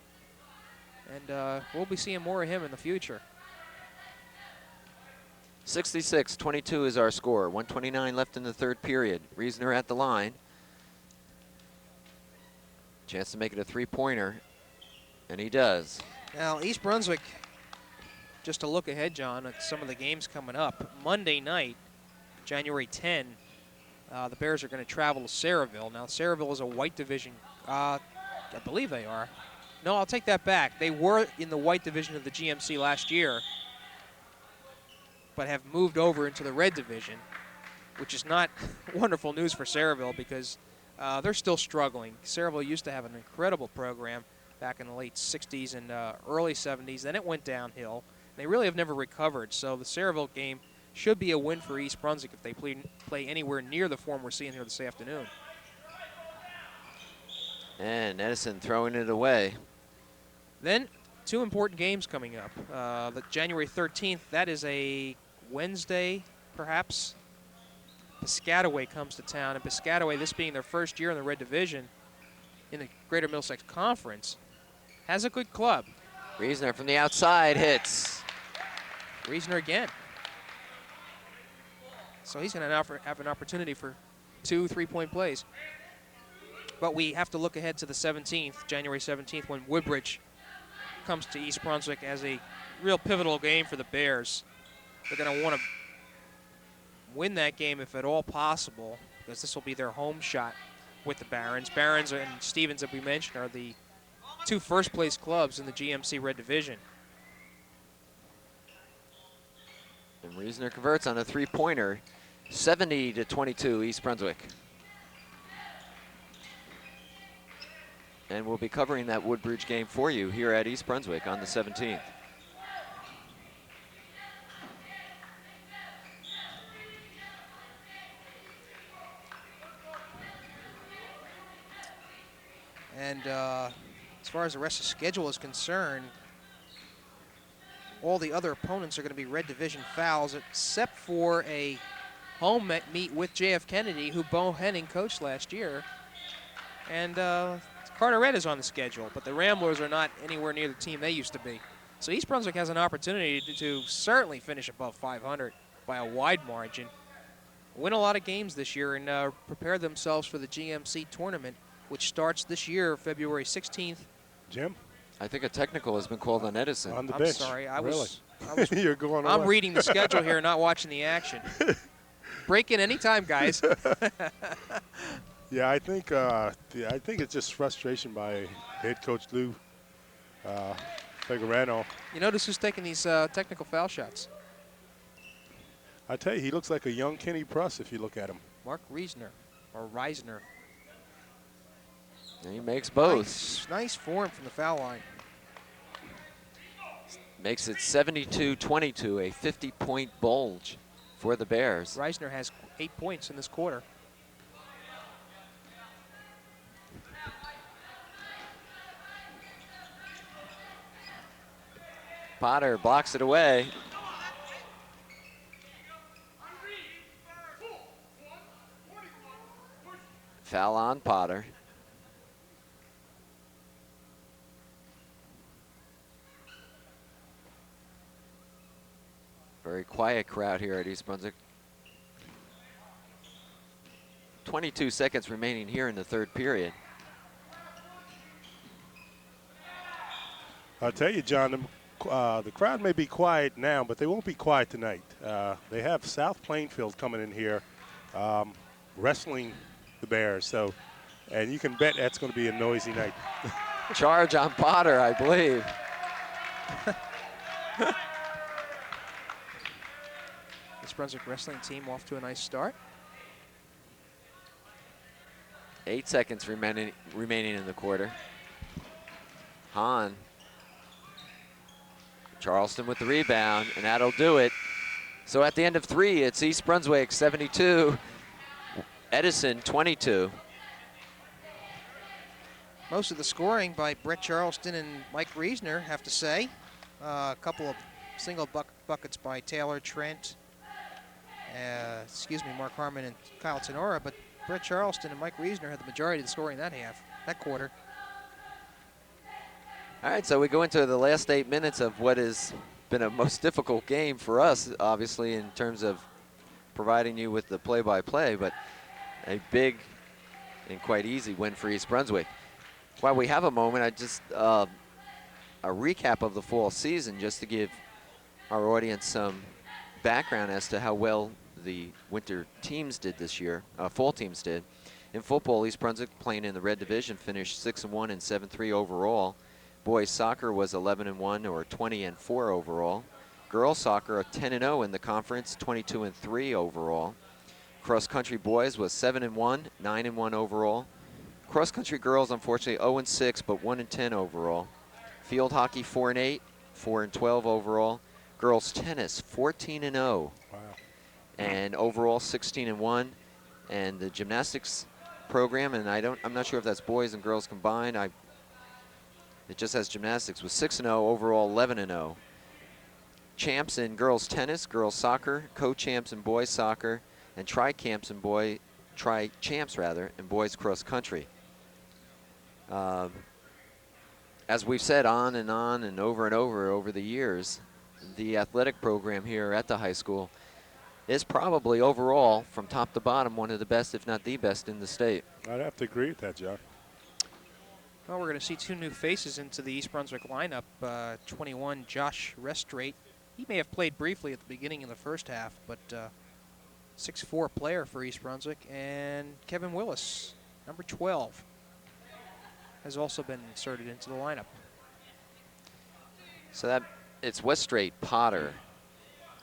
and we'll be seeing more of him in the future. 66-22 is our score. 1:29 left in the third period. Reasoner at the line. Chance to make it a three-pointer, and he does. Now, East Brunswick, just to look ahead, John, at some of the games coming up. Monday night, January 10, the Bears are going to travel to Saraville. Now, Saraville is a white division. I believe they are. No, I'll take that back. They were in the white division of the GMC last year, but have moved over into the red division, which is not wonderful news for Saraville because they're still struggling. Saraville used to have an incredible program back in the late 60s and early 70s. Then it went downhill. They really have never recovered. So the Saraville game should be a win for East Brunswick if they play anywhere near the form we're seeing here this afternoon. And Edison throwing it away. Then 2 important games coming up. The January 13th, that is a Wednesday, perhaps. Piscataway comes to town, and Piscataway, this being their first year in the Red Division in the Greater Middlesex Conference, has a good club. Reisner from the outside hits. Reisner again. So he's going to have an opportunity for 2 3-point plays. But we have to look ahead to the 17th, January 17th, when Woodbridge comes to East Brunswick as a real pivotal game for the Bears. They're going to want to win that game if at all possible, because this will be their home shot with the Barons. Barons and Stevens, that we mentioned, are the 2 first-place clubs in the GMC Red Division. And Reisner converts on a 3-pointer, 70-22 East Brunswick. And we'll be covering that Woodbridge game for you here at East Brunswick on the 17th. And as far as the rest of the schedule is concerned, all the other opponents are going to be Red Division fouls, except for a home meet with J.F. Kennedy, who Bo Henning coached last year. And Carteret is on the schedule, but the Ramblers are not anywhere near the team they used to be. So East Brunswick has an opportunity to certainly finish above 500 by a wide margin, win a lot of games this year, and prepare themselves for the GMC tournament, which starts this year, February 16th. Jim? I think a technical has been called on Edison. On the I'm bench. sorry, I Really? was You're going I'm away. reading the schedule here, not watching the action. Break in anytime, guys. Yeah, I think it's just frustration by head coach Lou Figuerano. You notice who's taking these technical foul shots? I tell you, he looks like a young Kenny Pruss if you look at him. Mark Reisner, or Reisner. And he makes both. Nice form from the foul line. Makes it 72-22, a 50-point bulge for the Bears. Reisner has 8 points in this quarter. Potter blocks it away. Foul on Potter. Very quiet crowd here at East Brunswick. 22 seconds remaining here in the 3rd period. I'll tell you, John, the crowd may be quiet now, but they won't be quiet tonight. They have South Plainfield coming in here wrestling the Bears. And you can bet that's going to be a noisy night. Charge on Potter, I believe. East Brunswick wrestling team off to a nice start. 8 seconds remaining in the quarter. Hahn. Charleston with the rebound, and that'll do it. So at the end of 3, it's East Brunswick 72, Edison 22. Most of the scoring by Brett Charleston and Mike Reisner, have to say. A couple of single buckets by Taylor Trent, Mark Harmon and Kyle Tenora, but Brett Charleston and Mike Reisner had the majority of the scoring that quarter. All right, so we go into the last 8 minutes of what has been a most difficult game for us, obviously, in terms of providing you with the play-by-play, but a big and quite easy win for East Brunswick. While we have a moment, I just a recap of the fall season just to give our audience some background as to how well the winter teams did this year, fall teams did. In football, East Brunswick, playing in the Red Division, finished 6-1 and 7-3 overall. Boys soccer was 11-1 or 20-4 overall. Girls soccer 10-0 in the conference, 22-3 overall. Cross country boys was 7-1, 9-1 overall. Cross country girls, unfortunately, 0-6 but 1-10 overall. Field hockey 4-8, 4-12 overall. Girls tennis 14-0. Wow. and overall 16-1. And the gymnastics program, and I'm not sure if that's boys and girls combined. It just has gymnastics, was 6-0, overall 11-0. Champs in girls tennis, girls soccer, co-champs in boys soccer, and tri-champs in boys cross country. As we've said on and over the years, the athletic program here at the high school is probably overall, from top to bottom, one of the best, if not the best, in the state. I'd have to agree with that, John. Well, we're going to see 2 new faces into the East Brunswick lineup. 21, Josh Restrate. He may have played briefly at the beginning of the first half, but 6'4" player for East Brunswick. And Kevin Willis, number 12, has also been inserted into the lineup. So it's Westrate, Potter,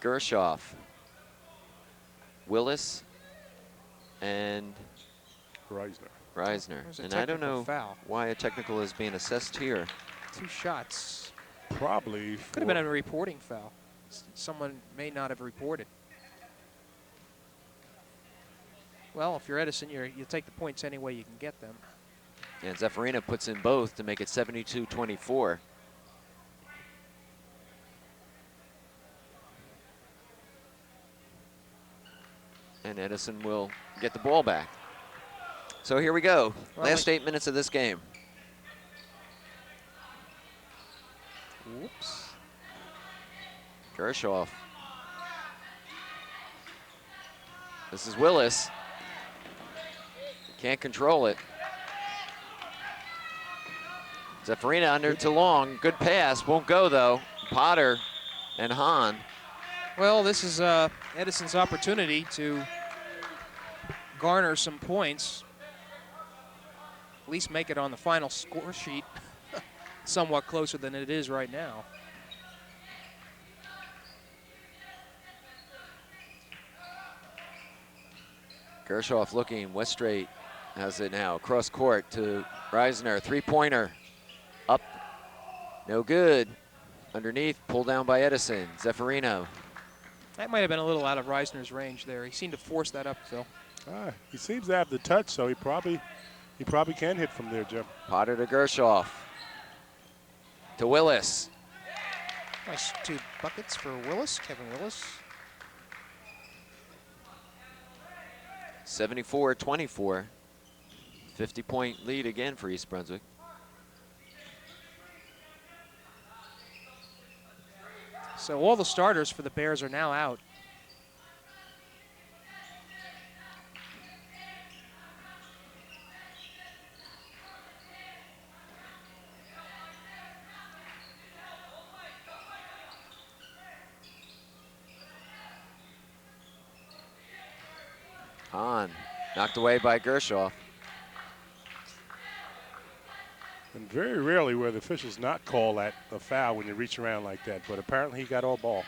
Gershoff, Willis, and Reisner. And I don't know why a technical is being assessed here. 2 shots. Probably. Could have been a reporting foul. Someone may not have reported. Well, if you're Edison, you take the points any way you can get them. And Zeffirina puts in both to make it 72-24. And Edison will get the ball back. So here we go. Last 8 minutes of this game. Whoops. Gershoff. This is Willis. Can't control it. Zeffirina under too long. Good pass. Won't go, though. Potter and Hahn. Well, this is Edison's opportunity to garner some points. At least make it on the final score sheet somewhat closer than it is right now. Gershoff looking. Westrate has it now. Cross court to Reisner. 3-pointer. Up. No good. Underneath. Pulled down by Edison. Zeffirino. That might have been a little out of Reisner's range there. He seemed to force that up, Phil. He seems to have the touch, so he probably can hit from there, Jim. Potter to Gershoff. To Willis. Nice 2 buckets for Willis, Kevin Willis. 74-24. 50-point lead again for East Brunswick. So all the starters for the Bears are now out. Hahn knocked away by Gershoff. And very rarely where the officials not call that a foul when you reach around like that, but apparently he got all ball.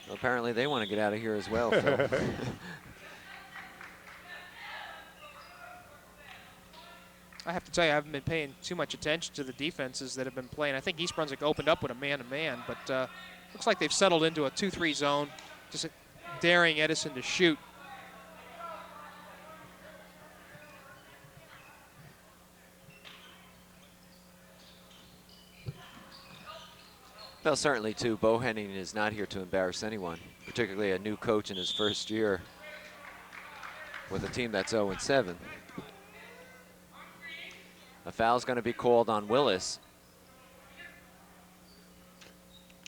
Well, apparently they want to get out of here as well, Phil. I have to tell you, I haven't been paying too much attention to the defenses that have been playing. I think East Brunswick opened up with a man-to-man, but looks like they've settled into a 2-3 zone, just daring Edison to shoot. Well, certainly, too, Bohannon is not here to embarrass anyone, particularly a new coach in his first year with a team that's 0-7. A foul's going to be called on Willis.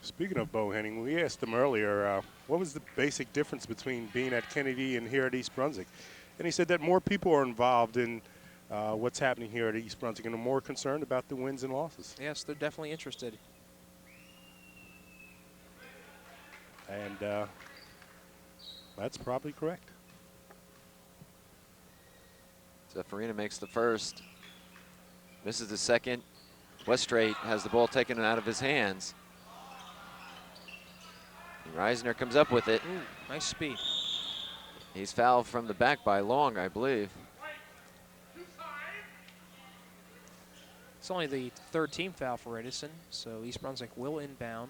Speaking of Bohannon, we asked him earlier, what was the basic difference between being at Kennedy and here at East Brunswick? And he said that more people are involved in what's happening here at East Brunswick and are more concerned about the wins and losses. Yes, they're definitely interested. And that's probably correct. Zeffirina makes the first. Misses the second. Westrate has the ball taken out of his hands. And Reisner comes up with it. Ooh, nice speed. He's fouled from the back by Long, I believe. It's only the 3rd team foul for Edison, so East Brunswick will inbound.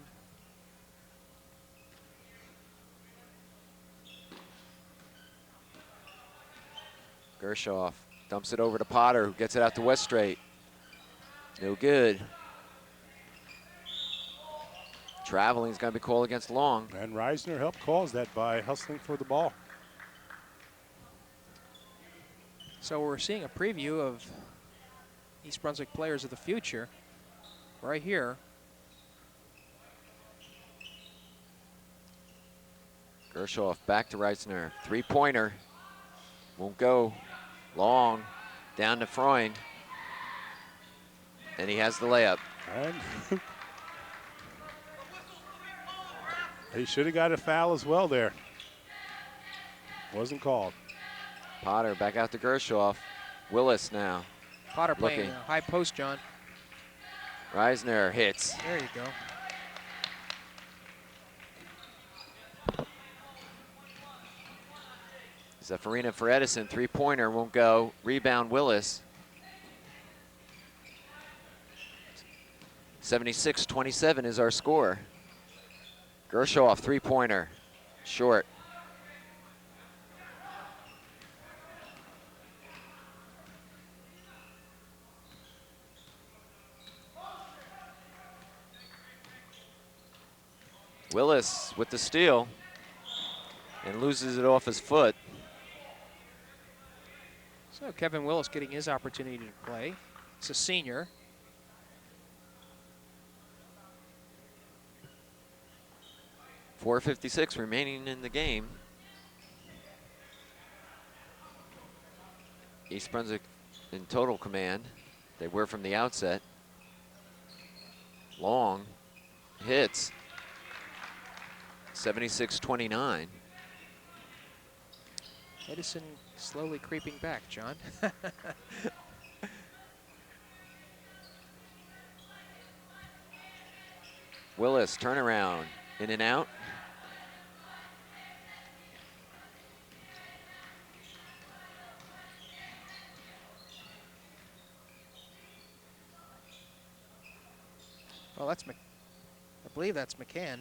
Gershoff dumps it over to Potter, who gets it out to Westrate. No good. Traveling is going to be called against Long. And Reisner helped cause that by hustling for the ball. So we're seeing a preview of East Brunswick players of the future right here. Gershoff back to Reisner. Three-pointer. Won't go. Long. Down to Freund. And he has the layup. And he should have got a foul as well there. Wasn't called. Potter back out to Gershoff. Willis now. Potter playing Looking. a high post, John. Reisner hits. There you go. Zaffarina for Edison. Three-pointer won't go. Rebound Willis. 76-27 is our score. Gershoff, three-pointer. Short. Willis with the steal and loses it off his foot. So Kevin Willis getting his opportunity to play. It's a senior. .456 remaining in the game. East Brunswick in total command. They were from the outset. Long hits. 76-29. Edison slowly creeping back, John. Willis, turnaround, in and out. Well, I believe that's McCann.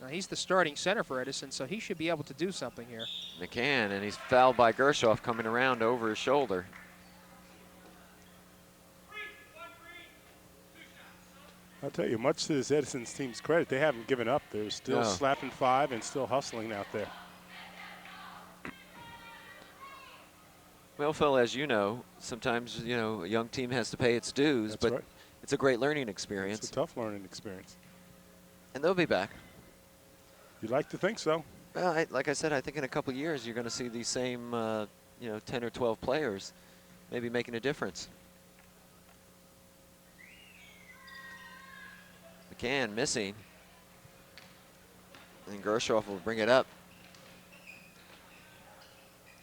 Now, he's the starting center for Edison, so he should be able to do something here. McCann, and he's fouled by Gershoff coming around over his shoulder. I'll tell you, much to this Edison's team's credit, they haven't given up. They're still No. slapping five and still hustling out there. Well, Phil, as you know, sometimes, you know, a young team has to pay its dues, That's but right. it's a great learning experience. It's a tough learning experience. And they'll be back. You'd like to think so. Well, like I said, I think in a couple years you're going to see these same, you know, 10 or 12 players maybe making a difference. McCann missing. And Gershoff will bring it up.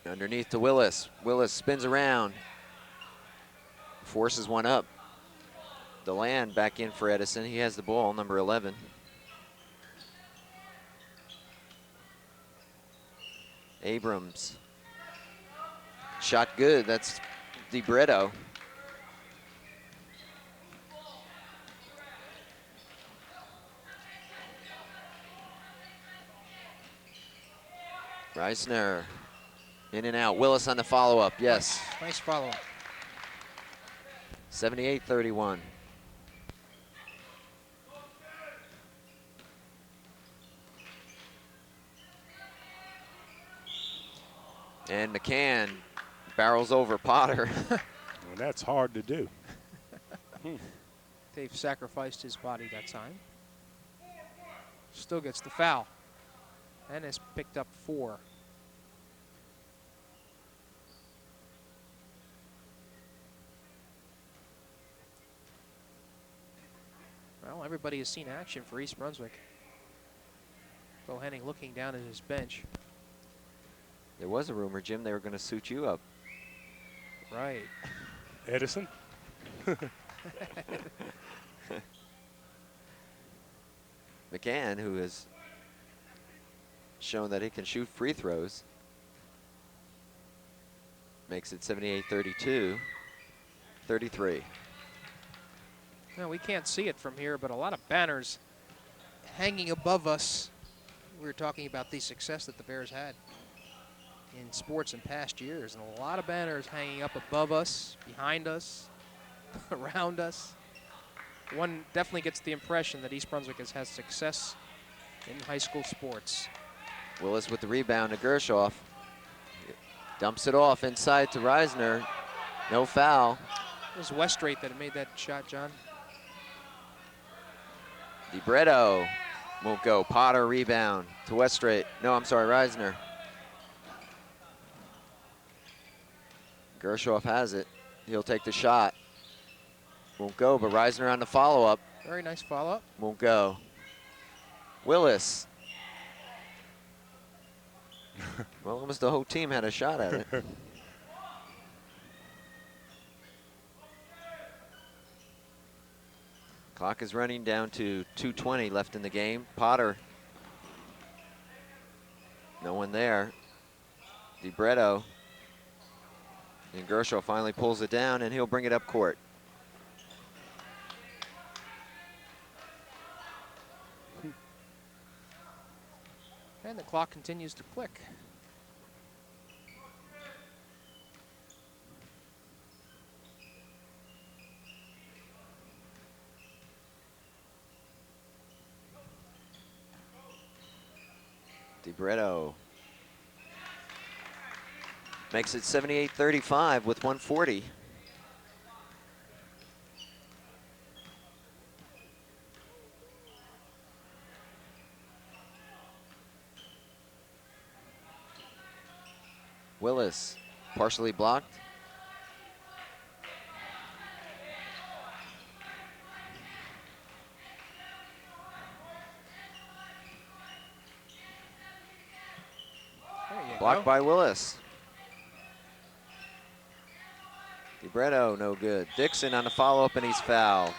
Underneath to Willis. Willis spins around. Forces one up. DeLand back in for Edison. He has the ball, number 11. Abrams. Shot good. That's DiBretto. Reisner. In and out. Willis on the follow-up. Yes. Nice follow-up. 78-31. And McCann barrels over Potter. Well, that's hard to do. Dave sacrificed his body that time. Still gets the foul. And has picked up 4. Well, everybody has seen action for East Brunswick. Bo Henning looking down at his bench. There was a rumor, Jim, they were going to suit you up. Right. Edison? McCann, who has shown that he can shoot free throws, makes it 78-32, 33. Now, we can't see it from here, but a lot of banners hanging above us. We were talking about the success that the Bears had in sports in past years, and a lot of banners hanging up above us, behind us, around us. One definitely gets the impression that East Brunswick has had success in high school sports. Willis with the rebound to Gershoff. Dumps it off inside to Reisner. No foul. It was Westrate that made that shot, John. DiBretto won't go. Potter rebound to Westrate. No, I'm sorry, Reisner. Gershoff has it. He'll take the shot. Won't go, but Reisner on the follow-up. Very nice follow-up. Won't go. Willis. Well, almost the whole team had a shot at it. Clock is running down to 2:20 left in the game. Potter. No one there. DiBretto. And Gershoff finally pulls it down, and he'll bring it up court. And the clock continues to click. DiBretto makes it 78-35 with 140. Willis, partially blocked. Blocked by Willis. DiBretto, no good. Dixon on the follow-up, and he's fouled.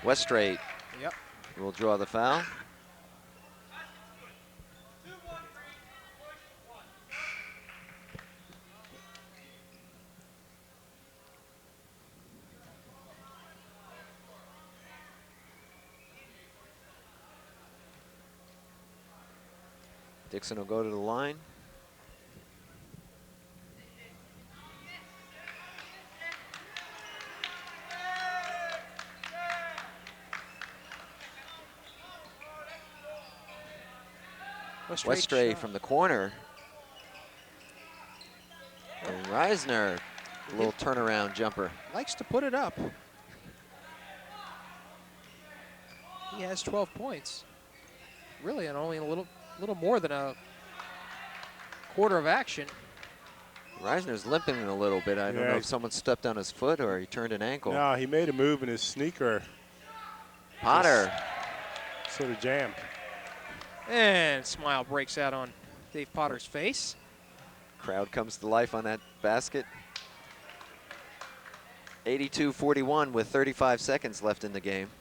Westrate will draw the foul. Dixon will go to the line. Westrate from the corner. And Reisner, a little turnaround jumper. Likes to put it up. He has 12 points. Really, and only a little more than a quarter of action. Reisner's limping a little bit. I don't know if someone stepped on his foot or he turned an ankle. No, he made a move in his sneaker. Potter. Sort of jammed. And smile breaks out on Dave Potter's face. Crowd comes to life on that basket. 82-41 with 35 seconds left in the game.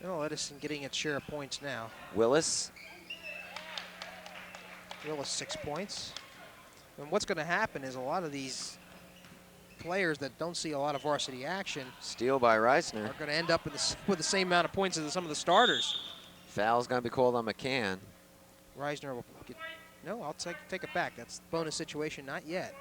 Oh, Edison getting its share of points now. Willis. 6 points. And what's going to happen is a lot of these players that don't see a lot of varsity action. Steal by Reisner. Are going to end up with the same amount of points as some of the starters. Foul's going to be called on McCann. Reisner will get, no, I'll take it back. That's the bonus situation, not yet.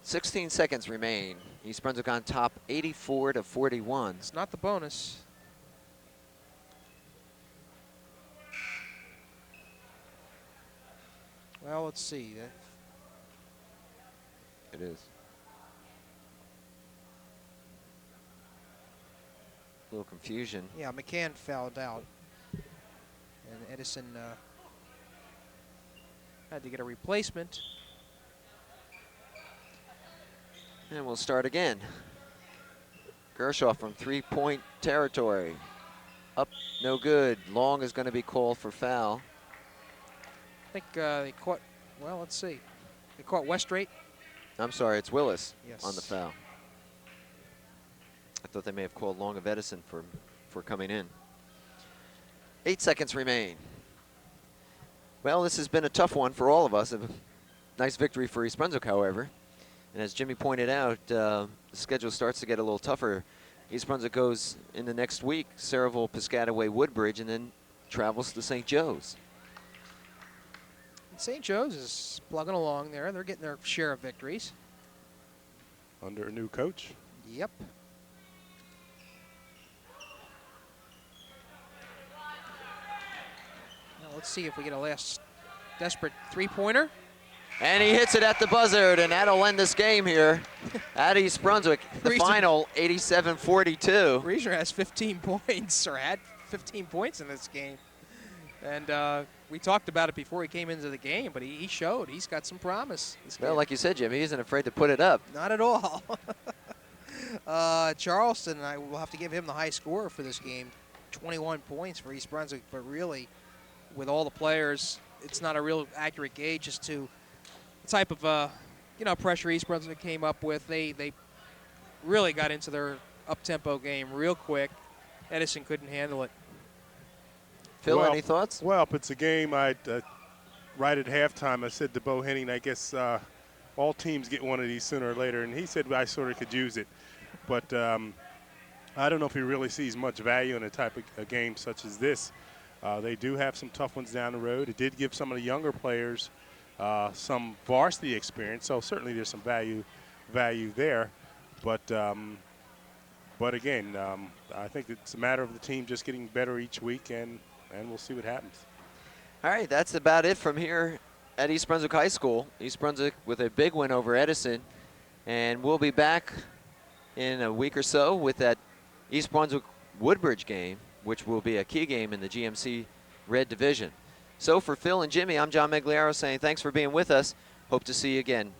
16 seconds remain. East Brunswick on top 84-41. It's not the bonus. Well, let's see. It is. A little confusion. Yeah, McCann fouled out. And Edison had to get a replacement. And we'll start again. Gershoff from three-point territory. Up, no good. Long is going to be called for foul. I think they caught, well, let's see. They caught Westrate. I'm sorry, it's Willis Yes. on the foul. I thought they may have called Long of Edison for coming in. 8 seconds remain. Well, this has been a tough one for all of us. A nice victory for East Brunswick, however. And as Jimmy pointed out, the schedule starts to get a little tougher East Brunswick goes in the next week, Saraville, Piscataway, Woodbridge, and then travels to St. Joe's. St. Joe's is plugging along there. They're getting their share of victories. Under a new coach. Yep. Now let's see if we get a last desperate three-pointer. And he hits it at the buzzer, and that'll end this game here at East Brunswick. The final 87-42. Reasoner has 15 points, or had 15 points in this game. And we talked about it before he came into the game, but he showed he's got some promise. Well, like you said, Jimmy, he isn't afraid to put it up. Not at all. Charleston, I will have to give him the high score for this game. 21 points for East Brunswick, but really, with all the players, it's not a real accurate gauge as to the type of pressure East Brunswick came up with. They really got into their up-tempo game real quick. Edison couldn't handle it. Phil, Well, any thoughts? Well, if it's a game, right at halftime, I said to Bo Henning, I guess all teams get one of these sooner or later, and he said I sort of could use it. But I don't know if he really sees much value in a type of a game such as this. They do have some tough ones down the road. It did give some of the younger players some varsity experience, so certainly there's some value there. But again, I think it's a matter of the team just getting better each week, and we'll see what happens. All right, that's about it from here at East Brunswick High School. East Brunswick with a big win over Edison. And we'll be back in a week or so with that East Brunswick Woodbridge game, which will be a key game in the GMC Red Division. So for Phil and Jimmy, I'm John Meggiolaro saying thanks for being with us. Hope to see you again